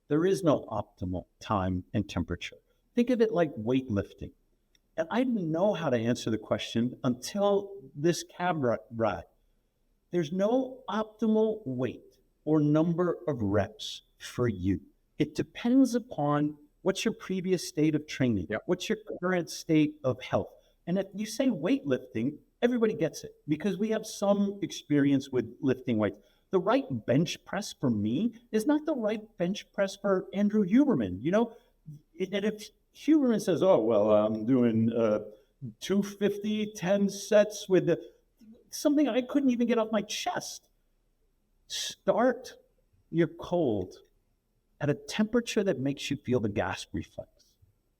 there is no optimal time and temperature. Think of it like weightlifting. And I didn't know how to answer the question until this cab ride. There's no optimal weight or number of reps for you. It depends upon what's your previous state of training, what's your current state of health. And if you say weightlifting, everybody gets it because we have some experience with lifting weights. The right bench press for me is not the right bench press for Andrew Huberman. And if Huberman says, oh, well, I'm doing 250, 10 sets with something I couldn't even get off my chest. Start your cold at a temperature that makes you feel the gasp reflex.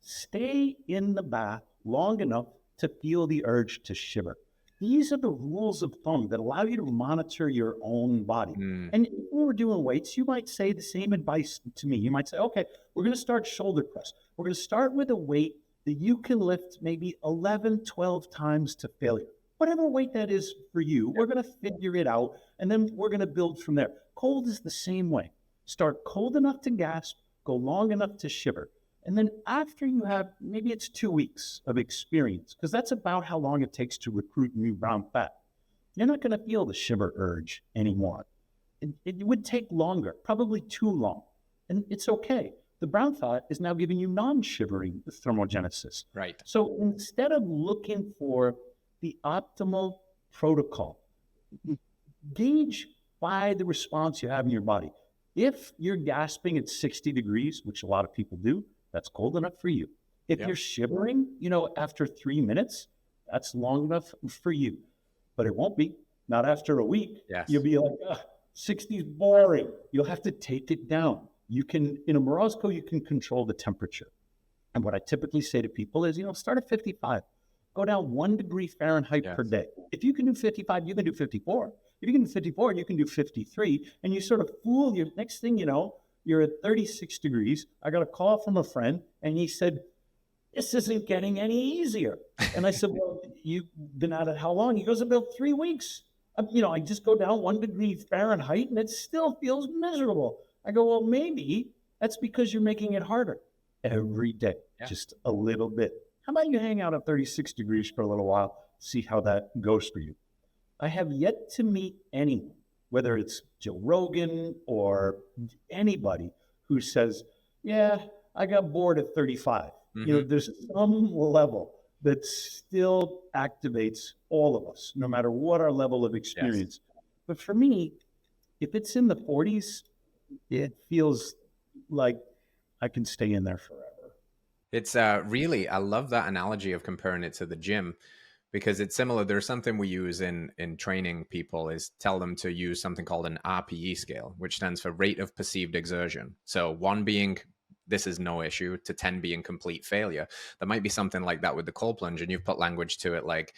Stay in the bath long enough to feel the urge to shiver. These are the rules of thumb that allow you to monitor your own body. And if we were doing weights, you might say the same advice to me. You might say, okay, we're going to start shoulder press. We're going to start with a weight that you can lift maybe 11, 12 times to failure. Whatever weight that is for you, we're going to figure it out, and then we're going to build from there. Cold is the same way. Start cold enough to gasp, go long enough to shiver. And then after you have, maybe it's 2 weeks of experience, because that's about how long it takes to recruit new brown fat. You're not going to feel the shiver urge anymore. It would take longer, probably too long. And it's okay. The brown fat is now giving you non-shivering thermogenesis. Right. So instead of looking for the optimal protocol, gauge by the response you have in your body. If you're gasping at 60 degrees, which a lot of people do, that's cold enough for you. If you're shivering, after 3 minutes, that's long enough for you. But it won't be. Not after a week. Yes. You'll be like, 60 is boring. You'll have to take it down. You can, in a Morozko, you can control the temperature. And what I typically say to people is, start at 55. Go down 1 degree Fahrenheit per day. If you can do 55, you can do 54. If you can do 54, you can do 53. And you sort of fool your next thing, you're at 36 degrees. I got a call from a friend, and he said, this isn't getting any easier. And I said, well, you've been at it how long? He goes, about 3 weeks. I just go down 1 degree Fahrenheit, and it still feels miserable. I go, well, maybe that's because you're making it harder every day, just a little bit. How about you hang out at 36 degrees for a little while, see how that goes for you? I have yet to meet anyone, whether it's Joe Rogan or anybody, who says, yeah, I got bored at 35. There's some level that still activates all of us, no matter what our level of experience. But for me, if it's in the 40s, it feels like I can stay in there forever. It's really, I love that analogy of comparing it to the gym, because it's similar. There's something we use in training people, is tell them to use something called an RPE scale, which stands for rate of perceived exertion. So 1 being, this is no issue, to 10 being complete failure. There might be something like that with the cold plunge, and you've put language to it like,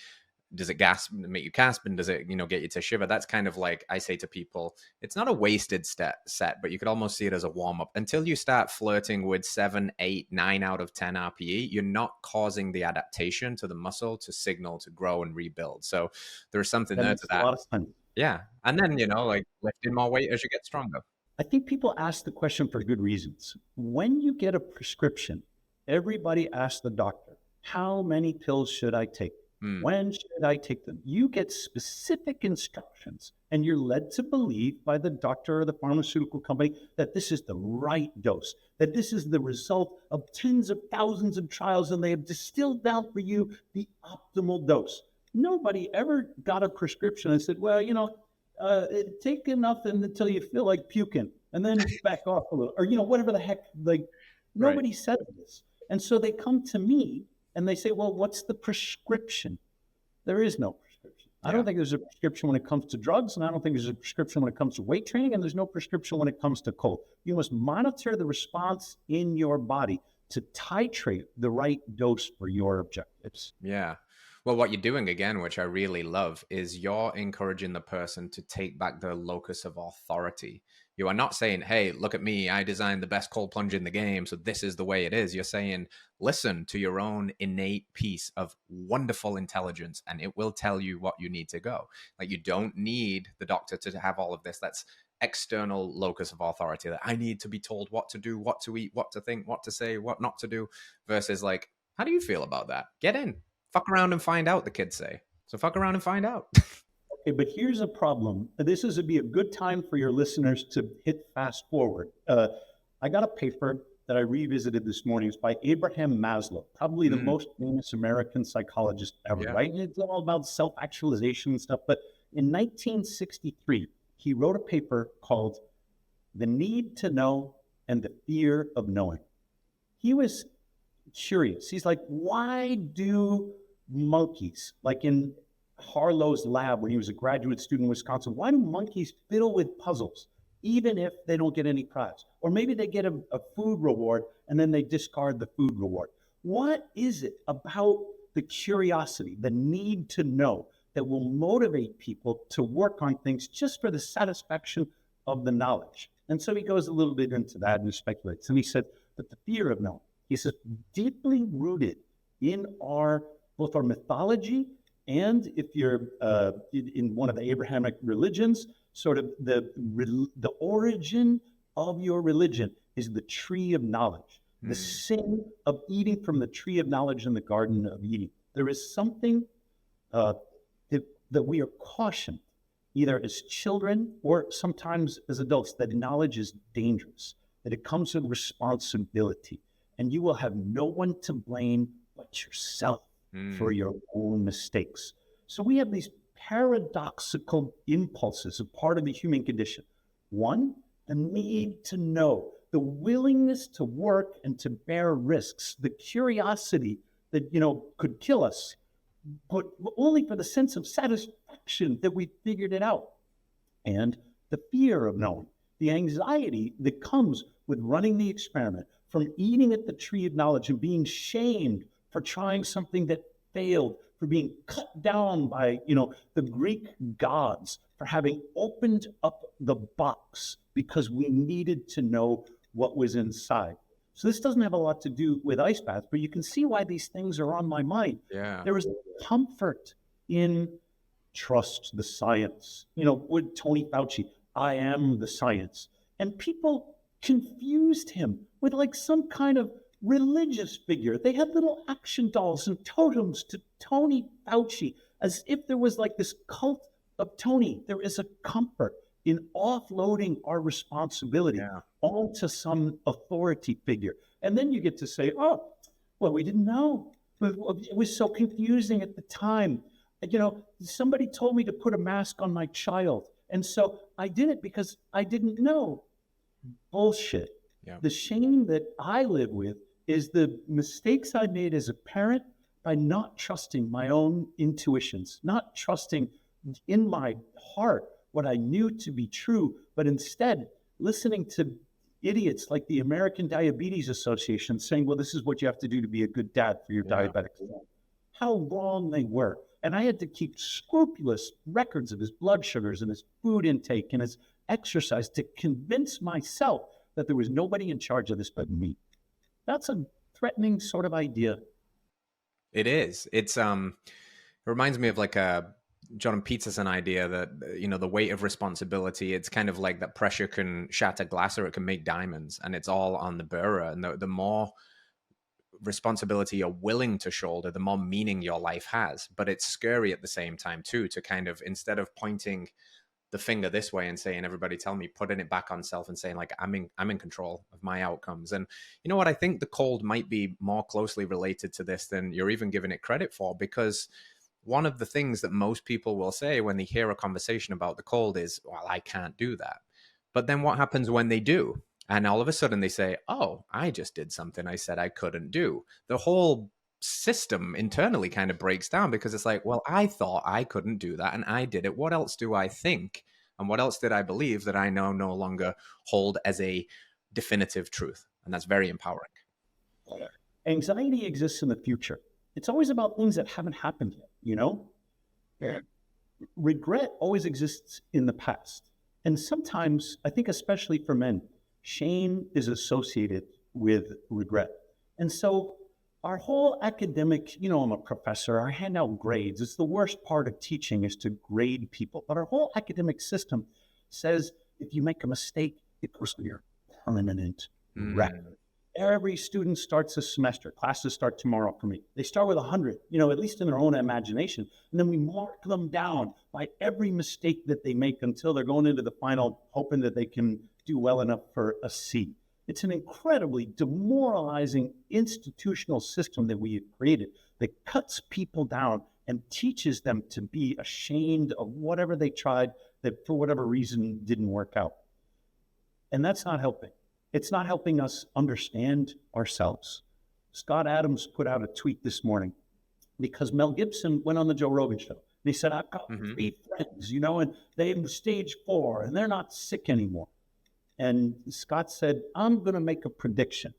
does it make you gasp, and does it, get you to shiver? That's kind of like, I say to people, it's not a wasted set, but you could almost see it as a warm up until you start flirting with 7, 8, 9 out of 10 RPE. You're not causing the adaptation to the muscle to signal to grow and rebuild. So there's something That there makes to a that. lot of sense. Yeah. And then, like lifting more weight as you get stronger. I think people ask the question for good reasons. When you get a prescription, everybody asks the doctor, how many pills should I take? When should I take them? You get specific instructions, and you're led to believe by the doctor or the pharmaceutical company that this is the right dose, that this is the result of tens of thousands of trials, and they have distilled down for you the optimal dose. Nobody ever got a prescription and said, well, take enough until you feel like puking and then back off a little, or, whatever the heck, like nobody Right. said this. And so they come to me and they say, well, what's the prescription? There is no prescription. I don't think there's a prescription when it comes to drugs, and I don't think there's a prescription when it comes to weight training, and there's no prescription when it comes to cold. You must monitor the response in your body to titrate the right dose for your objectives. Yeah. Well, what you're doing again, which I really love, is you're encouraging the person to take back their locus of authority. You are not saying, hey, look at me, I designed the best cold plunge in the game, so this is the way it is. You're saying, listen to your own innate piece of wonderful intelligence, and it will tell you what you need to go. Like, you don't need the doctor to have all of this. That's external locus of authority, that I need to be told what to do, what to eat, what to think, what to say, what not to do, versus like, how do you feel about that? Get in. Fuck around and find out, the kids say. So fuck around and find out. Okay, but here's a problem. This would be a good time for your listeners to hit fast forward. I got a paper that I revisited this morning. It's by Abraham Maslow, probably the most famous American psychologist ever, right? And it's all about self-actualization and stuff. But in 1963, he wrote a paper called The Need to Know and the Fear of Knowing. He was curious. He's like, why do monkeys, like in Harlow's lab when he was a graduate student in Wisconsin, why do monkeys fiddle with puzzles even if they don't get any prize? Or maybe they get a food reward and then they discard the food reward. What is it about the curiosity, the need to know, that will motivate people to work on things just for the satisfaction of the knowledge? And so he goes a little bit into that and speculates. And he said that the fear of knowing, he says, deeply rooted in both our mythology, and if you're in one of the Abrahamic religions, sort of the origin of your religion is the tree of knowledge, the sin of eating from the tree of knowledge in the Garden of Eden. There is something that we are cautioned, either as children or sometimes as adults, that knowledge is dangerous, that it comes with responsibility, and you will have no one to blame but yourself for your own mistakes. So we have these paradoxical impulses, a part of the human condition. One, the need to know, the willingness to work and to bear risks, the curiosity that, could kill us, but only for the sense of satisfaction that we figured it out. And the fear of knowing, the anxiety that comes with running the experiment, from eating at the tree of knowledge and being shamed for trying something that failed, for being cut down by, the Greek gods for having opened up the box because we needed to know what was inside. So this doesn't have a lot to do with ice baths, but you can see why these things are on my mind. Yeah. There is comfort in trust the science. With Tony Fauci, I am the science. And people confused him with like some kind of religious figure. They had little action dolls and totems to Tony Fauci, as if there was like this cult of Tony. There is a comfort in offloading our responsibility onto some authority figure. And then you get to say, oh, well, we didn't know. It was so confusing at the time. Somebody told me to put a mask on my child. And so I did it because I didn't know. Bullshit. Yeah. The shame that I live with is the mistakes I made as a parent by not trusting my own intuitions, not trusting in my heart what I knew to be true, but instead listening to idiots like the American Diabetes Association saying, well, this is what you have to do to be a good dad for your diabetic son. how wrong they were. And I had to keep scrupulous records of his blood sugars and his food intake and his exercise to convince myself that there was nobody in charge of this but me. That's a threatening sort of idea. It is. It reminds me of like a John Peterson idea that the weight of responsibility. It's kind of like that pressure can shatter glass or it can make diamonds, and it's all on the bearer. And the more responsibility you're willing to shoulder, the more meaning your life has. But it's scary at the same time too, to kind of, instead of pointing the finger this way and saying, everybody tell me, putting it back on self and saying, like, I'm in control of my outcomes. And you know what, I think the cold might be more closely related to this than you're even giving it credit for, because one of the things that most people will say when they hear a conversation about the cold is, well, I can't do that. But then what happens when they do? And all of a sudden they say, oh, I just did something I said I couldn't do. The whole system internally kind of breaks down, because it's like, well, I thought I couldn't do that and I did it. What else do I think? And what else did I believe that I now no longer hold as a definitive truth? And that's very empowering. Anxiety exists in the future. It's always about things that haven't happened yet, you know? Yeah. Regret always exists in the past. And sometimes, I think especially for men, shame is associated with regret. And so our whole academic, I'm a professor, I hand out grades. It's the worst part of teaching is to grade people. But our whole academic system says if you make a mistake, it goes to your permanent record. Every student starts a semester. Classes start tomorrow for me. They start with 100, at least in their own imagination. And then we mark them down by every mistake that they make until they're going into the final, hoping that they can do well enough for a C. It's an incredibly demoralizing institutional system that we have created that cuts people down and teaches them to be ashamed of whatever they tried that for whatever reason didn't work out. And that's not helping. It's not helping us understand ourselves. Scott Adams put out a tweet this morning because Mel Gibson went on the Joe Rogan show. And he said, I've got 3 friends, and they're stage 4 and they're not sick anymore. And Scott said, I'm going to make a prediction.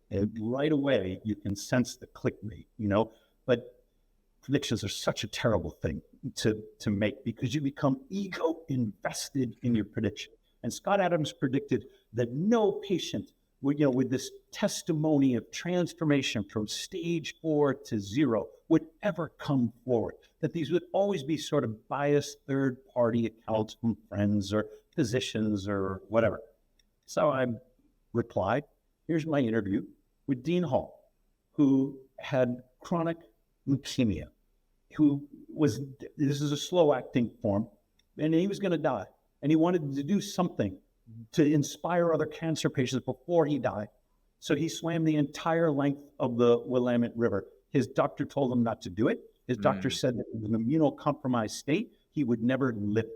And right away, you can sense the clickbait, but predictions are such a terrible thing to make because you become ego invested in your prediction. And Scott Adams predicted that no patient would, with this testimony of transformation from stage 4 to 0 would ever come forward, that these would always be sort of biased third-party accounts from friends or physicians or whatever. So I replied, here's my interview with Dean Hall, who had chronic leukemia, this is a slow-acting form, and he was going to die. And he wanted to do something to inspire other cancer patients before he died. So he swam the entire length of the Willamette River. His doctor told him not to do it. His doctor said that in an immunocompromised state, he would never live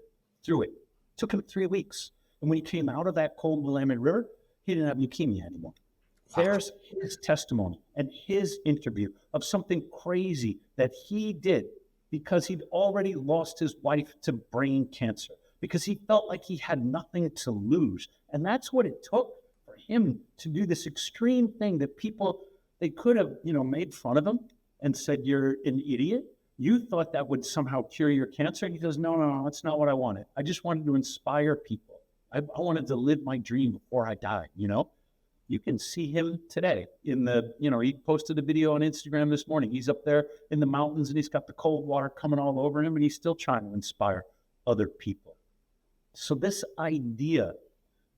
through it. It took him 3 weeks. And when he came out of that cold Willamette River, he didn't have leukemia anymore. Wow. There's his testimony and his interview of something crazy that he did because he'd already lost his wife to brain cancer, because he felt like he had nothing to lose. And that's what it took for him to do this extreme thing that people, they could have, made fun of him and said, you're an idiot. You thought that would somehow cure your cancer. And he goes, no, that's not what I wanted. I just wanted to inspire people. I wanted to live my dream before I died, You can see him today in he posted a video on Instagram this morning. He's up there in the mountains and he's got the cold water coming all over him and he's still trying to inspire other people. So this idea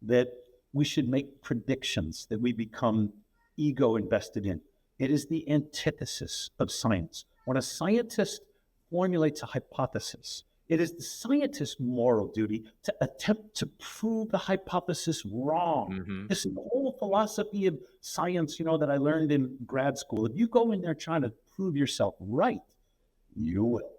that we should make predictions, that we become ego invested in, it is the antithesis of science. When a scientist formulates a hypothesis, it is the scientist's moral duty to attempt to prove the hypothesis wrong. This is the whole philosophy of science, that I learned in grad school. If you go in there trying to prove yourself right, you will.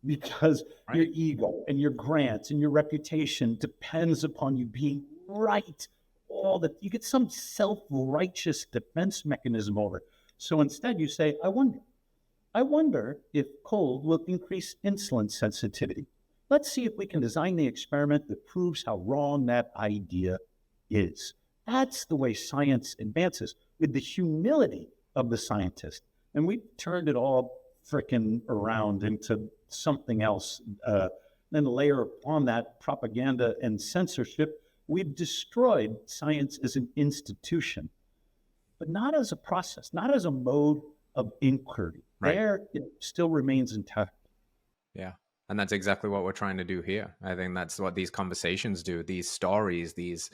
Because your ego and your grants and your reputation depends upon you being right. You get some self-righteous defense mechanism over it. So instead you say, I wonder if cold will increase insulin sensitivity. Let's see if we can design the experiment that proves how wrong that idea is. That's the way science advances, with the humility of the scientist. And we've turned it all frickin' around into something else. Then layer upon that propaganda and censorship. We've destroyed science as an institution, but not as a process, not as a mode of inquiry. Right. There, it still remains intact. Yeah. And that's exactly what we're trying to do here. I think that's what these conversations do, these stories, these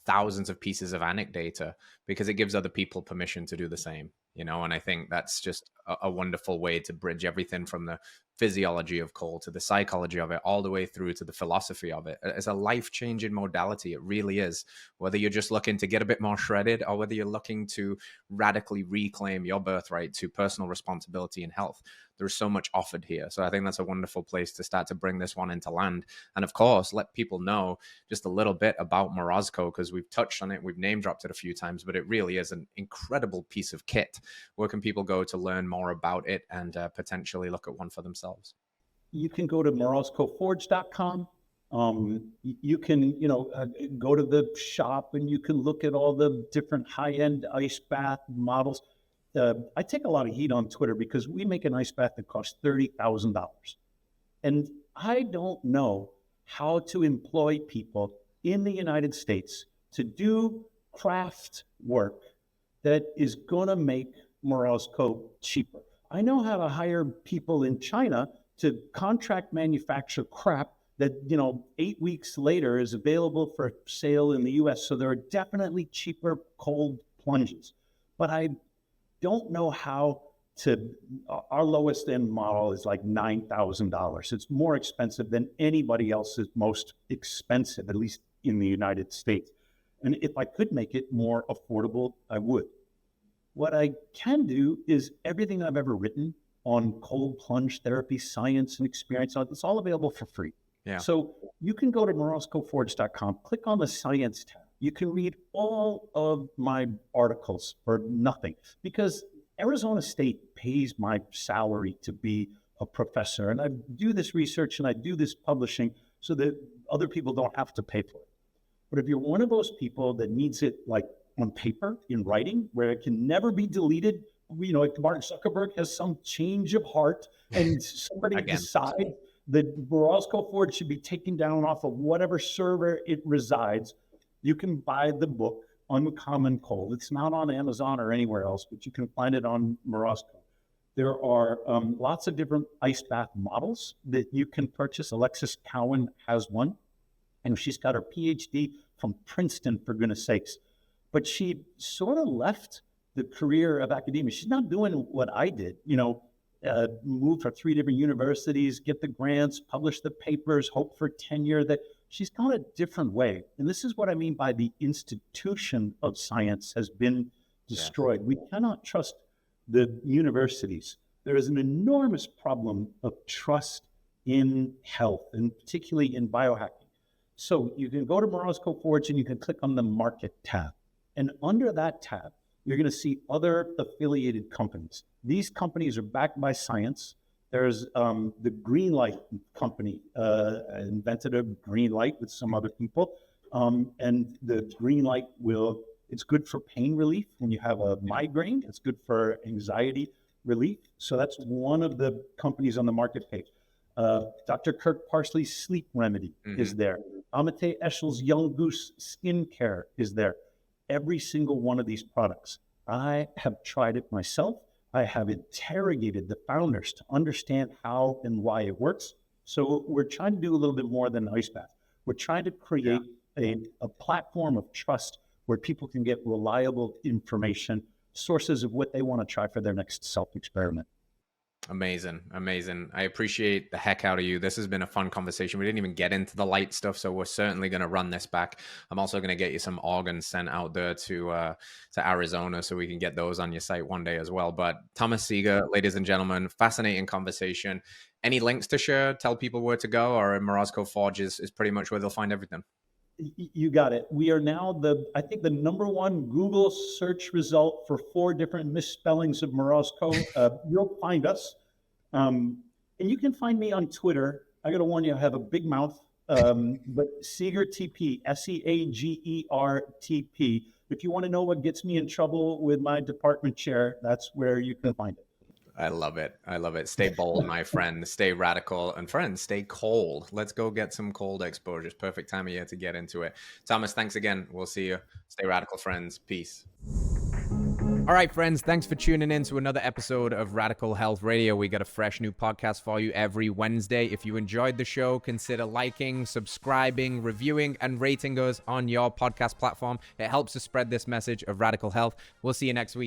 thousands of pieces of anecdata, because it gives other people permission to do the same, and I think that's just a wonderful way to bridge everything from the physiology of cold to the psychology of it, all the way through to the philosophy of it. It's a life-changing modality. It really is. Whether you're just looking to get a bit more shredded or whether you're looking to radically reclaim your birthright to personal responsibility and health, there's so much offered here. So I think that's a wonderful place to start to bring this one into land. And of course, let people know just a little bit about Morozko, because we've touched on it, we've name dropped it a few times, but it really is an incredible piece of kit. Where can people go to learn more about it and potentially look at one for themselves? You can go to morozkoforge.com. You can, go to the shop and you can look at all the different high-end ice bath models. I take a lot of heat on Twitter because we make an ice bath that costs $30,000. And I don't know how to employ people in the United States to do craft work that is going to make Morozko cheaper. I know how to hire people in China to contract manufacture crap that, 8 weeks later is available for sale in the US. So there are definitely cheaper cold plunges. But I don't know how to, our lowest end model is like $9,000. It's more expensive than anybody else's most expensive, at least in the United States. And if I could make it more affordable, I would. What I can do is everything I've ever written on cold plunge therapy, science and experience, it's all available for free. Yeah. So you can go to morozkoforge.com, click on the science tab. You can read all of my articles for nothing, because Arizona State pays my salary to be a professor. And I do this research and I do this publishing so that other people don't have to pay for it. But if you're one of those people that needs it like on paper, in writing, where it can never be deleted, like Mark Zuckerberg has some change of heart and somebody decide that Morozko Forge should be taken down off of whatever server it resides, you can buy the book, Uncommon Cold. It's not on Amazon or anywhere else, but you can find it on Morozko. There are lots of different ice bath models that you can purchase. Alexis Cowan has one, and she's got her PhD from Princeton, for goodness sakes. But she sort of left the career of academia. She's not doing what I did, move for 3 different universities, get the grants, publish the papers, hope for tenure. That she's gone a different way. And this is what I mean by the institution of science has been destroyed. We cannot trust the universities. There is an enormous problem of trust in health, and particularly in biohacking. So you can go to Morozko Forge and you can click on the market tab. And under that tab, you're going to see other affiliated companies. These companies are backed by science. There's the green light company, invented a green light with some other people. And the green light it's good for pain relief when you have a migraine. It's good for anxiety relief. So that's one of the companies on the market page. Dr. Kirk Parsley's sleep remedy is there. Amate Eshel's Young Goose skincare is there. Every single one of these products, I have tried it myself. I have interrogated the founders to understand how and why it works. So we're trying to do a little bit more than an ice bath. We're trying to create a platform of trust where people can get reliable information, sources of what they want to try for their next self-experiment. Amazing. I appreciate the heck out of you. This has been a fun conversation. We didn't even get into the light stuff, so we're certainly going to run this back. I'm also going to get you some organs sent out there to Arizona so we can get those on your site one day as well. But Thomas Seager, ladies and gentlemen, fascinating conversation. Any links to share? Tell people where to go, or Morozko Forge is pretty much where they'll find everything. You got it. We are now I think the #1 Google search result for 4 different misspellings of Morozko. You'll find us. And you can find me on Twitter. I got to warn you, I have a big mouth. But Seager TP, SEAGERTP. If you want to know what gets me in trouble with my department chair, that's where you can find it. I love it. I love it. Stay bold, my friend. Stay radical. And friends, stay cold. Let's go get some cold exposures. Perfect time of year to get into it. Thomas, thanks again. We'll see you. Stay radical, friends. Peace. All right, friends, thanks for tuning in to another episode of Radical Health Radio. We got a fresh new podcast for you every Wednesday. If you enjoyed the show, consider liking, subscribing, reviewing, and rating us on your podcast platform. It helps to spread this message of radical health. We'll see you next week.